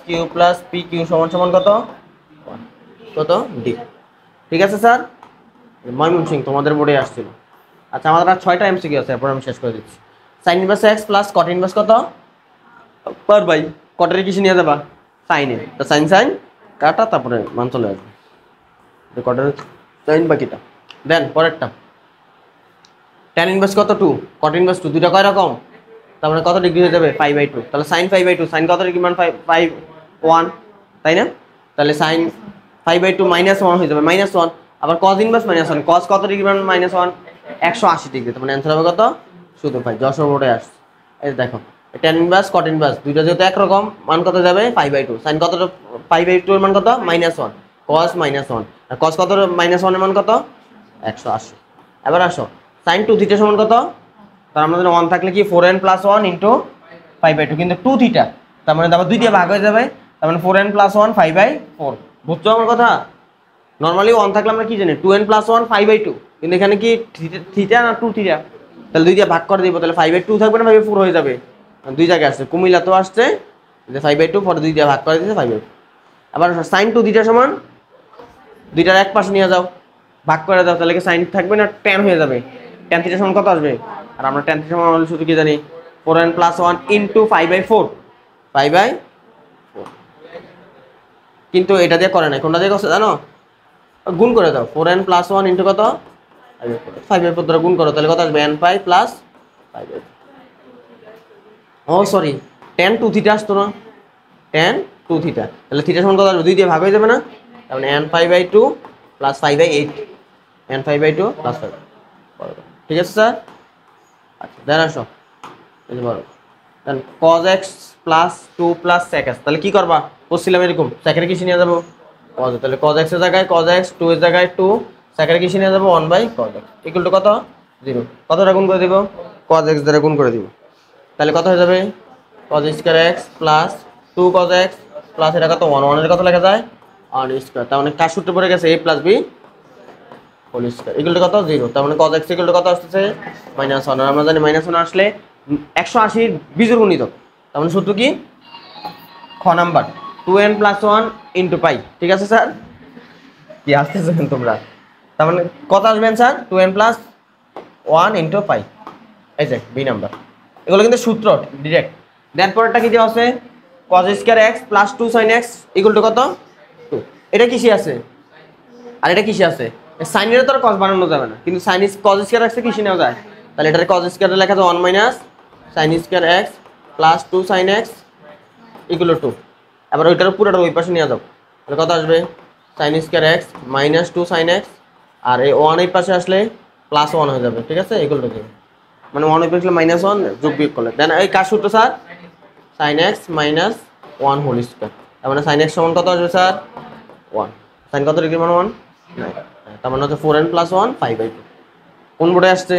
S1: পি কিউ সমান সমান কত? 1। কত? ডি। ঠিক আছে স্যার? ময়মনসিংহ তোমাদের বোর্ডে আসছিল। আচ্ছা, আমাদের আর 6টা এমসিকিউ আছে, এরপর আমি শেষ করে দিচ্ছি। Sign inverse x plus cot inverse কত? পার বাই কটের কিছু নিয়ে যাবা সাইনে, তো সাইন সাইন কাটা, তারপরে মান চলে আসবে কটের সাইন বাকিটা। দেন পরেরটা ট্যান ইনভার্স কত? 2। কট ইনভার্স 2, দুইটা কয় রকম? তারপরে কত ডিগ্রি হয়ে যাবে? 5/2। তাহলে সাইন 5/2, সাইন কত ডিগ্রি মান? 1, তাই না? তাহলে সাইন 5/2 -1 হয়ে যাবে, -1। আবার কজ ইনভার্স -1, কজ কত ডিগ্রি মান? -1, 180 ডিগ্রি। তার মানে অ্যান্সার হবে কত? শুধু 5। যশোর বোর্ডে আসছে। এই দেখো ট্যান ইনভার্স কট ইনভার্স দুইটা যেহেতু একরকম, মান কত যাবে? 5/2। সাইন কত? 5/2 এর মান কত? -1। কস -1, আর কস কত? -1 এর মান কত? 180। এবার আসো সাইন 2 থিটা সমান কত? তার আমাদের 1 থাকলে কি 4n + 1 * 5/2, কিন্তু 2 থিটা তার মানে আবার 2 দিয়ে ভাগ হয়ে যাবে, তার মানে 4n + 1 5/4। বুঝছো আমার কথা? নরমালি 1 থাকলে আমরা কি জানি? 2n + 1 5/2, কিন্তু এখানে কি থিটা না 2 থিটা? তাহলে 2 দিয়ে ভাগ করে দিব, তাহলে 5/2 থাকবে না 5/4 হয়ে যাবে? দুই জায়গায় আসছে, কুমিল্লা তো আসছে যে 5/2, পরে 2 দিয়ে ভাগ করে দিয়েছে 5/2। আবার সাইন 2 থিটা সমান, দুইটার এক পাশে নিয়ে যাও, ভাগ করে দাও, তাহলে কি সাইন থাকবে না ট্যান হয়ে যাবে? ট্যান থিটা সমান কত আসবে? আর আমরা ট্যান থিটা সমান শুধু কি জানি? 4n + 1 * 5/4। 5/4 কিন্তু এটা দিয়ে করে নাই, কোনটা দিয়ে করছে জানো? গুণ করে দাও, 4n + 1 * কত? 5/4 দ্বারা গুণ করো, তাহলে কত আসবে? n π + 5/4। ও সরি, tan 2 থিটা আসতো না? tan 2 থিটা, তাহলে থিটা সমান কত আসবে? 2 দিয়ে ভাগ হয়ে যাবে না? তার মানে n π/2 + 5/8। n π/2 + 5। ঠিক আছে স্যার? আচ্ছা দেন আসো এই যে বড় দেন cos x + 2 + sec x। তাহলে কি করবা? বলছিলাম এরকম sec এর কিছু নিয়ে যাবো cos, তাহলে cos x এর জায়গায় cos x, 2 এর জায়গায় 2, sec এর কিছু নিয়ে যাবো 1/cos x ইকুয়াল টু কত? 0। কতটা গুণ করে দিব? cos x দ্বারা গুণ করে দিব। তাহলে কত হয়ে যাবে cos square x plus 2 cos x plus এটা কত 1 1 এর কত লেখা যায় r স্কয়ার। তার মানে কার সূত্র পড়ে গেছে a plus b whole square equal to কত 0। তার মানে cos x ইকুয়াল টু কত আসছে -1। আর আমরা জানি -1 আসলে 180 এর বিজোড় গুণিতক। তার মানে সূত্র কি খ নাম্বার 2n + 1 * পাই। ঠিক আছে স্যার, কি আসতেছেন তোমরা? তার মানে কত আসবেন স্যার 2n + 1 * পাই। এই যে বি নাম্বার, এগুলো কিন্তু সূত্র ডাইরেক্ট। দেন পরেরটা কি দেওয়া আছে cos square x plus 2 sin x equal to কত 2। এটা কিসে আছে আর এটা কিসে আছে? sin এর তো আর cos বানানো যাবে না, কিন্তু sin cos স্কয়ার x এ কিসে নেওয়া যায়? তাহলে এটারে cos স্কয়ারে লেখা যায় 1 minus sin square x plus 2 sin x equal two 2। এবার ওইটার পুরোটা ওই পাশে নিয়ে যাও, তাহলে কত আসবে sin square x minus 2 sin x, আর এই 1 এই পাশে আসলে প্লাস 1 হয়ে যাবে। ঠিক আছে, ইকুয়াল টু 0। মানে 1 এই পাশে -1 যোগ বিয়োগ করলে দেন এই কার সূত্র sir sin x minus 1 whole square. তার মানে sin x সমান কত আসবে স্যার 1। sin কত ডিগ্রি মান 1 9। তার মানে হচ্ছে 4n + 1 5/2। কোন বোর্ডে আসছে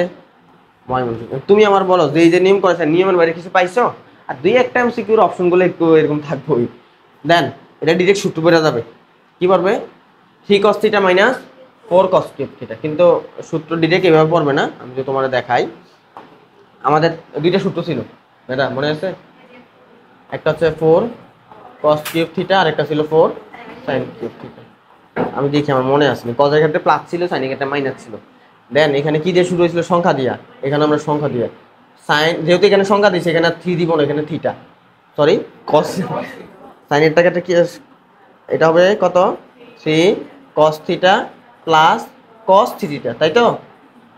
S1: ময়মনসিংহ। তুমি আমার বলো যে এই যে নিয়ম করেছে নিয়মের বাইরে কিছু পাইছো? আর দুই একটা এমসিকিউর অপশনগুলো একটু এরকম থাকবেই। দেন এটা ডাইরেক্ট সূত্র বের যাবে, কি পারবে 3 cos θ - 4 cos θ। কিন্তু সূত্র ডাইরেক্ট এভাবে পড়বে না, আমি যদি তোমাদের দেখাই। আমাদের দুইটা সূত্র ছিল এটা মনে আছে, একটা হচ্ছে 4 cos কিউব থিটা আর একটা ছিল 4 sin কিউব থিটা। আমি দেখি আমার মনে আছে cos এর ক্ষেত্রে প্লাস ছিল, sin এর ক্ষেত্রে মাইনাস ছিল। দেন এখানে কি দিয়ে শুরু হয়েছিল সংখ্যা দিয়া, এখানে আমরা সংখ্যা দিয়ে sin যেহেতু এখানে সংখ্যা দিয়েছি এখানে 3 দিব না, এখানে থিটা সরি cos sin এর ক্ষেত্রে কি এটা হবে কত 3 cos theta plus cos theta, তাই তো?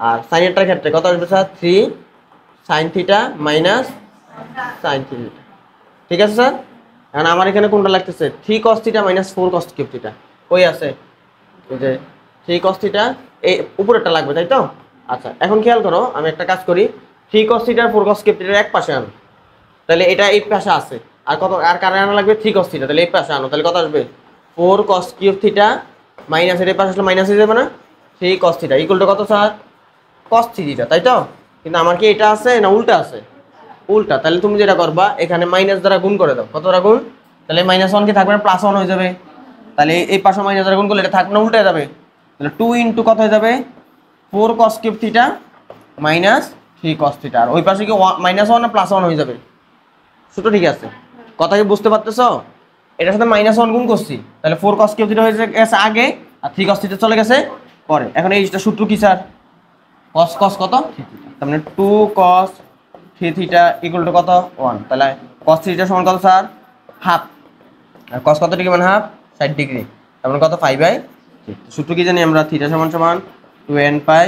S1: আর sin এর ক্ষেত্রে কত আসবে sir 3 sin theta minus sin theta. ঠিক আছে স্যার, এখন আমার এখানে কোনটা লাগতেছে 3 cos θ - 4 cos কিউব থিটা। কই আছে এই যে 3 cos θ, এই উপরেরটা লাগবে তাই তো? আচ্ছা এখন খেয়াল করো, আমি একটা কাজ করি 3 cos θ আর 4 cos কিউব থিটার এক পাশে আনো, তাহলে এটা এই পাশে আছে। আর কত আর কারে আনা লাগবে 3 cos θ, তাহলে এই পাশে আনো, তাহলে কত আসবে 4 cos কিউব থিটা মাইনাস এর পাশে আসলে মাইনাস হয়ে যাবে না 3 cos θ ইকুয়াল টু কত স্যার cos থিটা, তাই তো? কিন্তু আমার কি এটা আছে না উল্টা আছে? উল্টা। তাহলে তুমি যেটা করবা এখানে মাইনাস দ্বারা গুণ করে দাও, কত দ্বারা গুণ? তাহলে -1 কি থাকবে না +1 হয়ে যাবে। তাহলে এই পাশে মাইনাস দ্বারা গুণ করলে এটা থাকবে না উল্টে যাবে, তাহলে 2 * কত হয়ে যাবে 4 cos cube theta minus 3 cos theta. আর ওই পাশে কি -1 না +1 হয়ে যাবে? সূত্র ঠিক আছে, কথা কি বুঝতে পারতেছো? এটার সাথে -1 গুণ করছি, তাহলে 4 cos কিউব থিটা হয়ে গেছে আগে আর 3 cos থিটা চলে গেছে পরে। এখন এইটা সূত্র কি স্যার cos cos কত তার মানে 2 cos 3 থিটা ইকুয়াল টু কত 1। তাহলে cos থিটা সমান কত স্যার হাফ, আর cos কত ডিগ্রি মানে হাফ 60 ডিগ্রি। তার মানে কত 5/3। সূত্র কি জানি আমরা থিটা সমান সমান 2n pi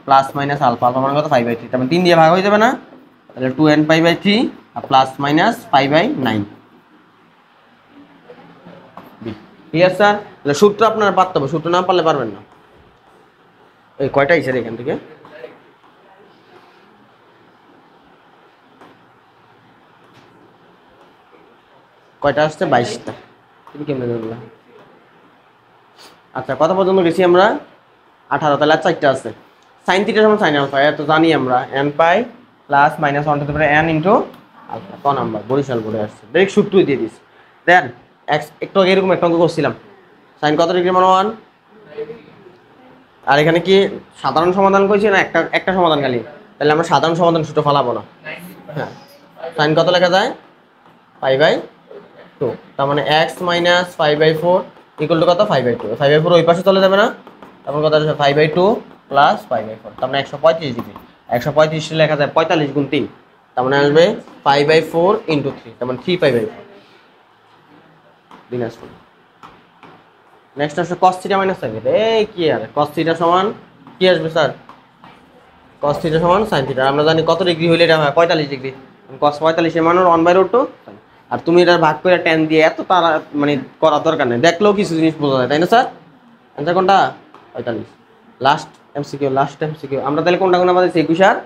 S1: plus minus alpha, alpha মানে কত 5/3। তার মানে 3 দিয়ে ভাগ হয়ে যাবে না, তাহলে 2n π/3 আর প্লাস মাইনাস π/9। ঠিক আছে স্যার, তাহলে সূত্র আপনারা পারতে হবে, সূত্র না পারলে পারবেন না। এই কয়টা হিসেব এখান থেকে কয়টা আসছে 22টা। তুমি কেমনে জানলা? আচ্ছা কত পর্যন্ত গেছি আমরা 18, তাহলে আর 4টা আছে। sin থিটা সমান sin আলফা, এত জানি আমরা n পাই প্লাস -1 টু পারে n ইনটু আলফা। ক নাম্বার বরিশাল বোর্ডে আসছে, ডাইরেক্ট সূত্রই দিয়ে দিছি। দেন x একটু আগে এরকম একটা অঙ্ক করছিলাম sin কত ডিগ্রি মান 1। আর এখানে কি সাধারণ সমাধান কইছি না একটা সমাধান খালি? তাহলে আমরা সাধারণ সমাধান সূত্র ফলাবো না। হ্যাঁ sin কত লেখা যায় π/2, তার মানে x মাইনাস π/4 ইকুয়াল টু কত 5/2। 5/4 ওই পাশে চলে যাবে না, তারপর কত আসবে 5/2 প্লাস 5/4, তার মানে 135 ডিগ্রি। 135 লেখা যায় 45 গুণ 3, তার মানে আসবে 5/4 ইন্টু 3, তার মানে 3π/4 দিনাজপুর। নেক্সট আসবে cos theta minus sin theta. এই কি আর cos থিটা সমান কি আসবে স্যার cos থিটা সমান sin থিটা। আমরা জানি কত ডিগ্রি হইলে এটা হয় 45 ডিগ্রি, cos 45 এর মান 1/√2। আর তুমি এটা ভাগ করে tan দিয়ে এত তারা মানে করার দরকার নেই, দেখলেও কিছু জিনিস বোঝা যায়, তাই না স্যার? আনসার কোনটা 45। লাস্ট এমসিকিউ আমরা তাহলে কোনটা কোনটা আমাদের 21 আর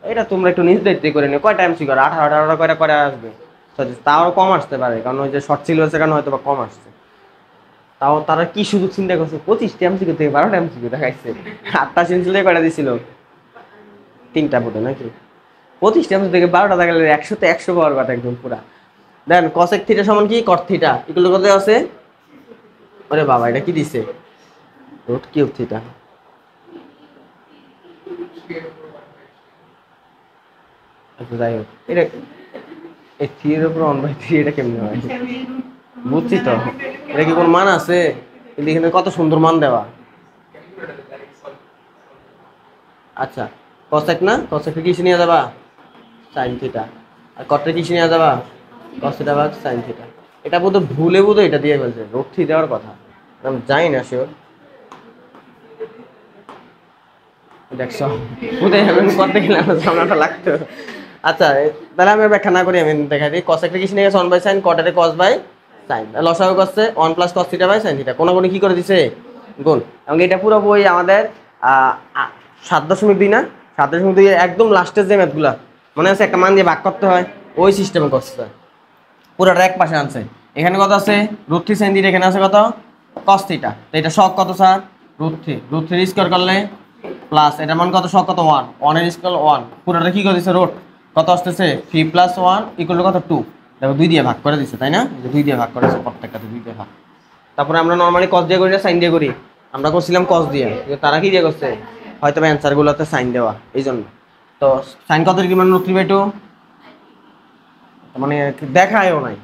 S1: এটা তোমরা একটু নিজ দায়িত্ব করে নিও। কয়টা এমসিকিউ 18 কয়টা করে আসবে? তাও কম আসতে পারে, কারণ ওই যে শর্ট সিলেবাসের কারণে হয়তো বা কম আসছে। তাও তারা কি সুযোগ চিন্তা করছে 25টা এমসিকিউ থেকে 12টা এমসিকিউ দেখাইছে। 8টা সিনসিলে কয়টা দিছিল 3টা বোর্ডে নাকি 25 থেকে 12টা গেলে 100 তে 100 পাওয়ার কথা একদম পুরা। দেন cosec থিটা সমান কি cot থিটা ইকুয়াল টু কত আছে? আরে বাবা এটা কি দিছে? Root cube theta. আচ্ছা যাই হোক, এটা এই 3 এর উপর 1/3 এটা কেমনে হয়? বুঝছি তো, এটা কি কোন মান আছে? কিন্তু এখানে কত সুন্দর মান দেওয়া। আচ্ছা cosec না, cosec কি নিয়ে যাবা? sin theta. আর cot কি নিয়ে যাবা? cos থিটা ভাগ sin থিটা। এটা বোধহয় ভুলে এটা দিয়ে ফেলছে, রুট থ্রি দেওয়ার কথা। আমি জানি না শিওর। দেখছো বোধহয় আমি করতে গেলাম সামনাটা লাগতো। আচ্ছা তাহলে আমি ব্যাখ্যা না করি, আমি দেখাই দিই। cosec কি নিয়ে গেছে 1/sin, cot এর cos বাই sin। লসাগু করছে 1 + cos theta by sin theta. কোন কি করে দিছে? গুণ। এবং এটা পুরো বই আমাদের 7.2 না, 7.2 একদম লাস্টের যে ম্যাথগুলা মনে আছে, একটা মান দিয়ে ভাগ করতে হয়, ওই সিস্টেমে করছে। পুরোটা এক পাশে আনছে। এখানে কত আছে? Root three sine theta. এখানে আছে কত? cos theta. তো এটা শক কত স্যার? রুট থ্রি স্কোয়ার করলে প্লাস এটার মান কত? শক কত? 1, 1 এর স্কোয়ার 1। পুরোটা কি করে দিছে? রুট কত আসতেছে? 3 + 1 ইকুয়াল টু কত? 2। দেখো 2 দিয়ে ভাগ করে দিছে, তাই না? 2 দিয়ে ভাগ করেছে, প্রত্যেকটাতে 2 দিয়ে ভাগ। তারপরে আমরা নরমালি cos দিয়ে করি না সাইন দিয়ে করি? আমরা করছিলাম cos দিয়ে, তারা কি দিয়ে করছে? হয়তো অ্যান্সার গুলোতে সাইন দেওয়া, এই জন্য। তো সাইন কত কি মান? রুট 3/2। মানে দেখায়ও নাই।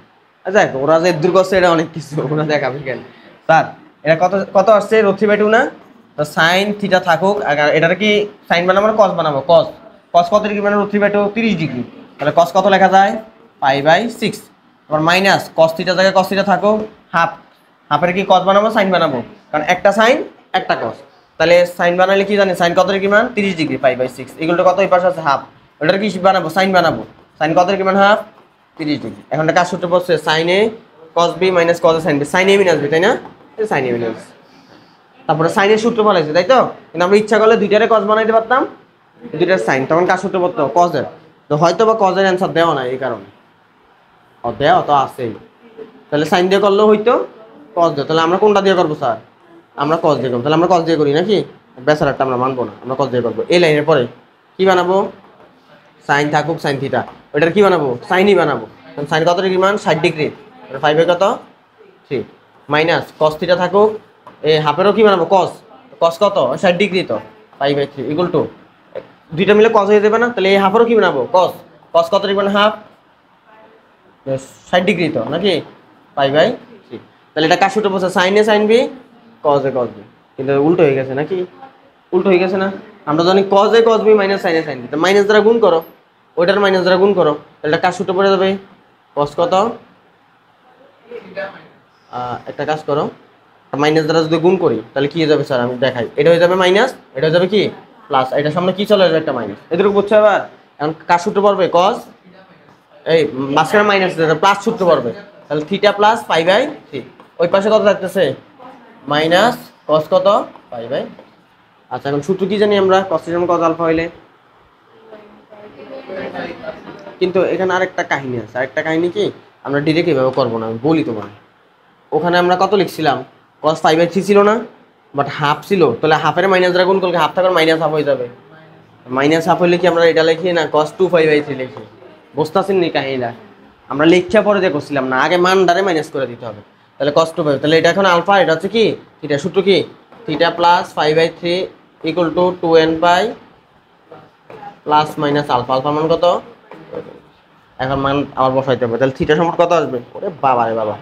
S1: আচ্ছা ওরা যে দূর করছে এটা অনেক কিছু, ওরা দেখাবে কেন স্যার? এটা কত কত আসছে? রুট 3/2 না? তো সাইন থিটা থাকুক, আর এটার কি সাইন বানাবো না কস বানাবো? কস। কস কত ডিগ্রি মানে রুট 3/2? 30 ডিগ্রি। তাহলে কস কত লেখা যায়? π/6। আবার মাইনাস কস থিটা জায়গায় কস থিটা থাকুক, হাফ। হাফের কি কস বানাবো সাইন বানাবো? কারণ একটা সাইন একটা কস। তাহলে সাইন বানালে কি জানি? সাইন কত ডিগ্রি মান? 30 ডিগ্রি। π/6 এগুলো কত? এই পাশে আছে হাফ। ওটার কি বানাবো? সাইন বানাবো। সাইন কত ডিগ্রি মান? হাফ। 30 ডিগ্রি। এখন কাজ সূত্র পড়ছে sin a cos b - cos a sin b। sin a minus b, তাই না? sin a minus। তারপরে sin এর সূত্র বলাইছে, তাই তো? কিন্তু আমরা ইচ্ছা করলে দুইটারে cos বানাইতে পারতাম, দুইটার sin। তখন কাজ সূত্র পড়তো cos এর। তো হয়তো বা cos এর অ্যানসার দেওয়া না এই কারণে। দেওয়া তো আছেই। তাহলে sin দিয়ে করলেও হইতো, cos দিয়ে। তাহলে আমরা কোনটা দিয়ে করবো স্যার? আমরা cos দিয়ে করবো। তাহলে আমরা cos দিয়ে করি নাকি? বেচারাটা আমরা মানবো না, আমরা cos দিয়ে করবো। এই লাইনের পরে কি বানাবো? সাইন থাকুক সাইন থিটা, ওইটার কি বানাবো? সাইনই বানাবো। সাইন কত ডিগ্রি মান? 60 ডিগ্রি। 5 কত? 3 মাইনাস cos থিটা থাকুক, এই হাফেরও কি বানাবো? cos। cos কত? 60 ডিগ্রি। তো 5/3 ইকুয়াল টু দুইটা মিলে cos হয়ে যাবে না? তাহলে এই হাফেরও কি বানাবো? cos। cos কত ডিগ্রি মানে হাফ? 60 ডিগ্রি তো নাকি? 5/3। তাহলে এটা কার সূত্র বলছে? সাইন এ সাইন বি, cos এ cos বি। কিন্তু উল্টো হয়ে গেছে নাকি? উল্টো হয়ে গেছে না? আমরা জানি cos a cos b - sin a sin b। তো মাইনাস দ্বারা গুণ করো, ওইটার মাইনাস দ্বারা গুণ করো, তাহলে কাজ সূত্র পড়ে যাবে cos কত? একটা কাজ করো, মাইনাস দ্বারা যদি গুণ করি তাহলে কি হয়ে যাবে স্যার? আমি দেখাই। এটা হয়ে যাবে মাইনাস, এটা হয়ে যাবে কি প্লাস, এটার সামনে কি চলে আসবে? একটা মাইনাস। এটুকু বুঝছো এবার? এখন কাজ সূত্র পড়বে cos, এই মাঝখানে মাইনাস প্লাস সূত্র পড়বে। তাহলে থিটা প্লাস π/3। ওই পাশে কত থাকতেছে? মাইনাস cos কত? π/। আচ্ছা এখন সূত্র কি জানি আমরা? cos থিটা cos আলফা হইলে। কিন্তু এখানে আরেকটা কাহিনী আছে। আরেকটা কাহিনী কি, আমরা ডিরেক্ট এভাবে করবো না, আমি বলি তোমার। ওখানে আমরা কত লিখছিলাম? cos 5/3 ছিল না, বাট হাফ ছিল। তাহলে হাফের মাইনাস দ্বারা গুণ করলে হাফ থাকার মাইনাস হাফ হয়ে যাবে। মাইনাস হাফ হইলে কি আমরা এটা লিখি না? cos 2π/3 লিখি। বুঝতেছেন নি কাহিনীটা? আমরা লিখা পরে যে করছিলাম না, আগে মান দ্বারা মাইনাস করে দিতে হবে। তাহলে cos 2π, তাহলে এটা এখন আলফা, এটা হচ্ছে কি থিটা। সূত্র কি? Theta plus 5/3 equal to 2nπ plus minus alpha. আলফার মান কত? এখন মান আবার বসাইতে হবে। তাহলে থিটা সমান কত আসবে? ওরে বাবা রে বাবা,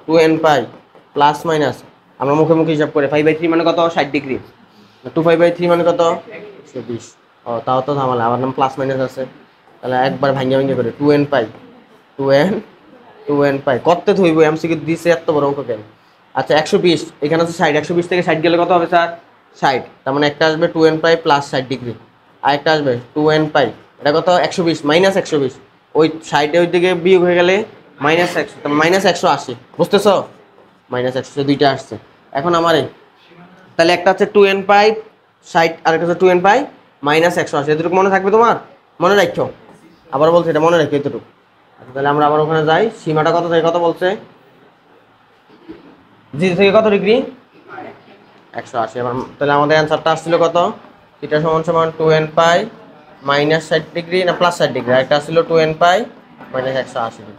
S1: 2nπ প্লাস মাইনাস, আমরা মুখে মুখে হিসাব করে 5/3 মানে কত? 60 ডিগ্রি। 2π/3 মানে কত? 120। ও তাও তো ঝামেলা, আবার নাম প্লাস মাইনাস আছে। তাহলে একবার ভাঙ্গে ভাঙ্গে করে 2nπ 2nπ করতে ধরব। এমসিকিউ দিছে এত বড় অঙ্ক কেন? আচ্ছা 120, এখানে আছে 60। 120 থেকে 60 গেলে কত হবে স্যার? 60। তার মানে একটা আসবে 2nπ প্লাস 60 ডিগ্রি, আর একটা আসবে 2nπ। এটা কত? 120 মাইনাস 120। ওই 60 ওই দিকে বিয়োগ হয়ে গেলে মাইনাস 100, মাইনাস 180। বুঝতেছো? মাইনাস 100 দুইটা আসছে। এখন আমার তাহলে একটা হচ্ছে 2nπ 60, আর একটা হচ্ছে 2nπ মাইনাস 180। এতটুকু মনে থাকবে তোমার? মনে রাখো, আবার বলছি এটা মনে রাখো এতটুকু। আচ্ছা তাহলে আমরা আবার ওখানে যাই। সীমাটা কত থেকে কত বলছে? 0 থেকে কত ডিগ্রি? 180। এবার তাহলে আমাদের অ্যান্সারটা আসছিল কত? থিটা সমান সমান 2nπ -60° না +60°, একটা ছিল 2n পাই -180°।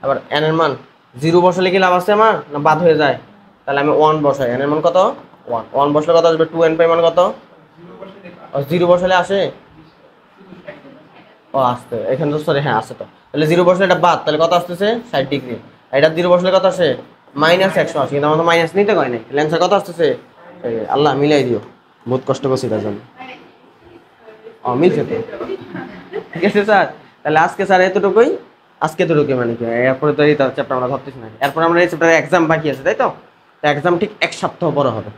S1: আবার n এর মান 0 বসালে কি লাভ আছে আমার না বাদ হয়ে যায়? তাহলে আমি 1 বসাই, n এর মান কত 1, 1 বসালে কত আসবে 2n পাই মান কত? 0 বসালে আসে, ও আসছে এখানে তো, সরি হ্যাঁ আসে তো। তাহলে 0 বসালে এটা বাদ, তাহলে কত আসতেছে 60°। এটা 0 বসালে কত আসে -180, কিন্তু আমার তো মাইনাস নিতে কয় নাই, অ্যান্সার কত আসতেছে? আল্লাহ মিলাই দিও, বহুত কষ্ট করছি তার জন্য। ও মিলছে তো, ঠিক আছে স্যার। তাহলে আজকে স্যার এতটুকুই, আজকে এতটুকুই মানে কি, এরপরে তো এই চ্যাপ্টার আমরা ধরতেছি না, এরপর আমরা এই চ্যাপ্টারে এক্সাম বাকি আছে তাই তো, এক্সাম ঠিক 1 সপ্তাহ পরে হবে।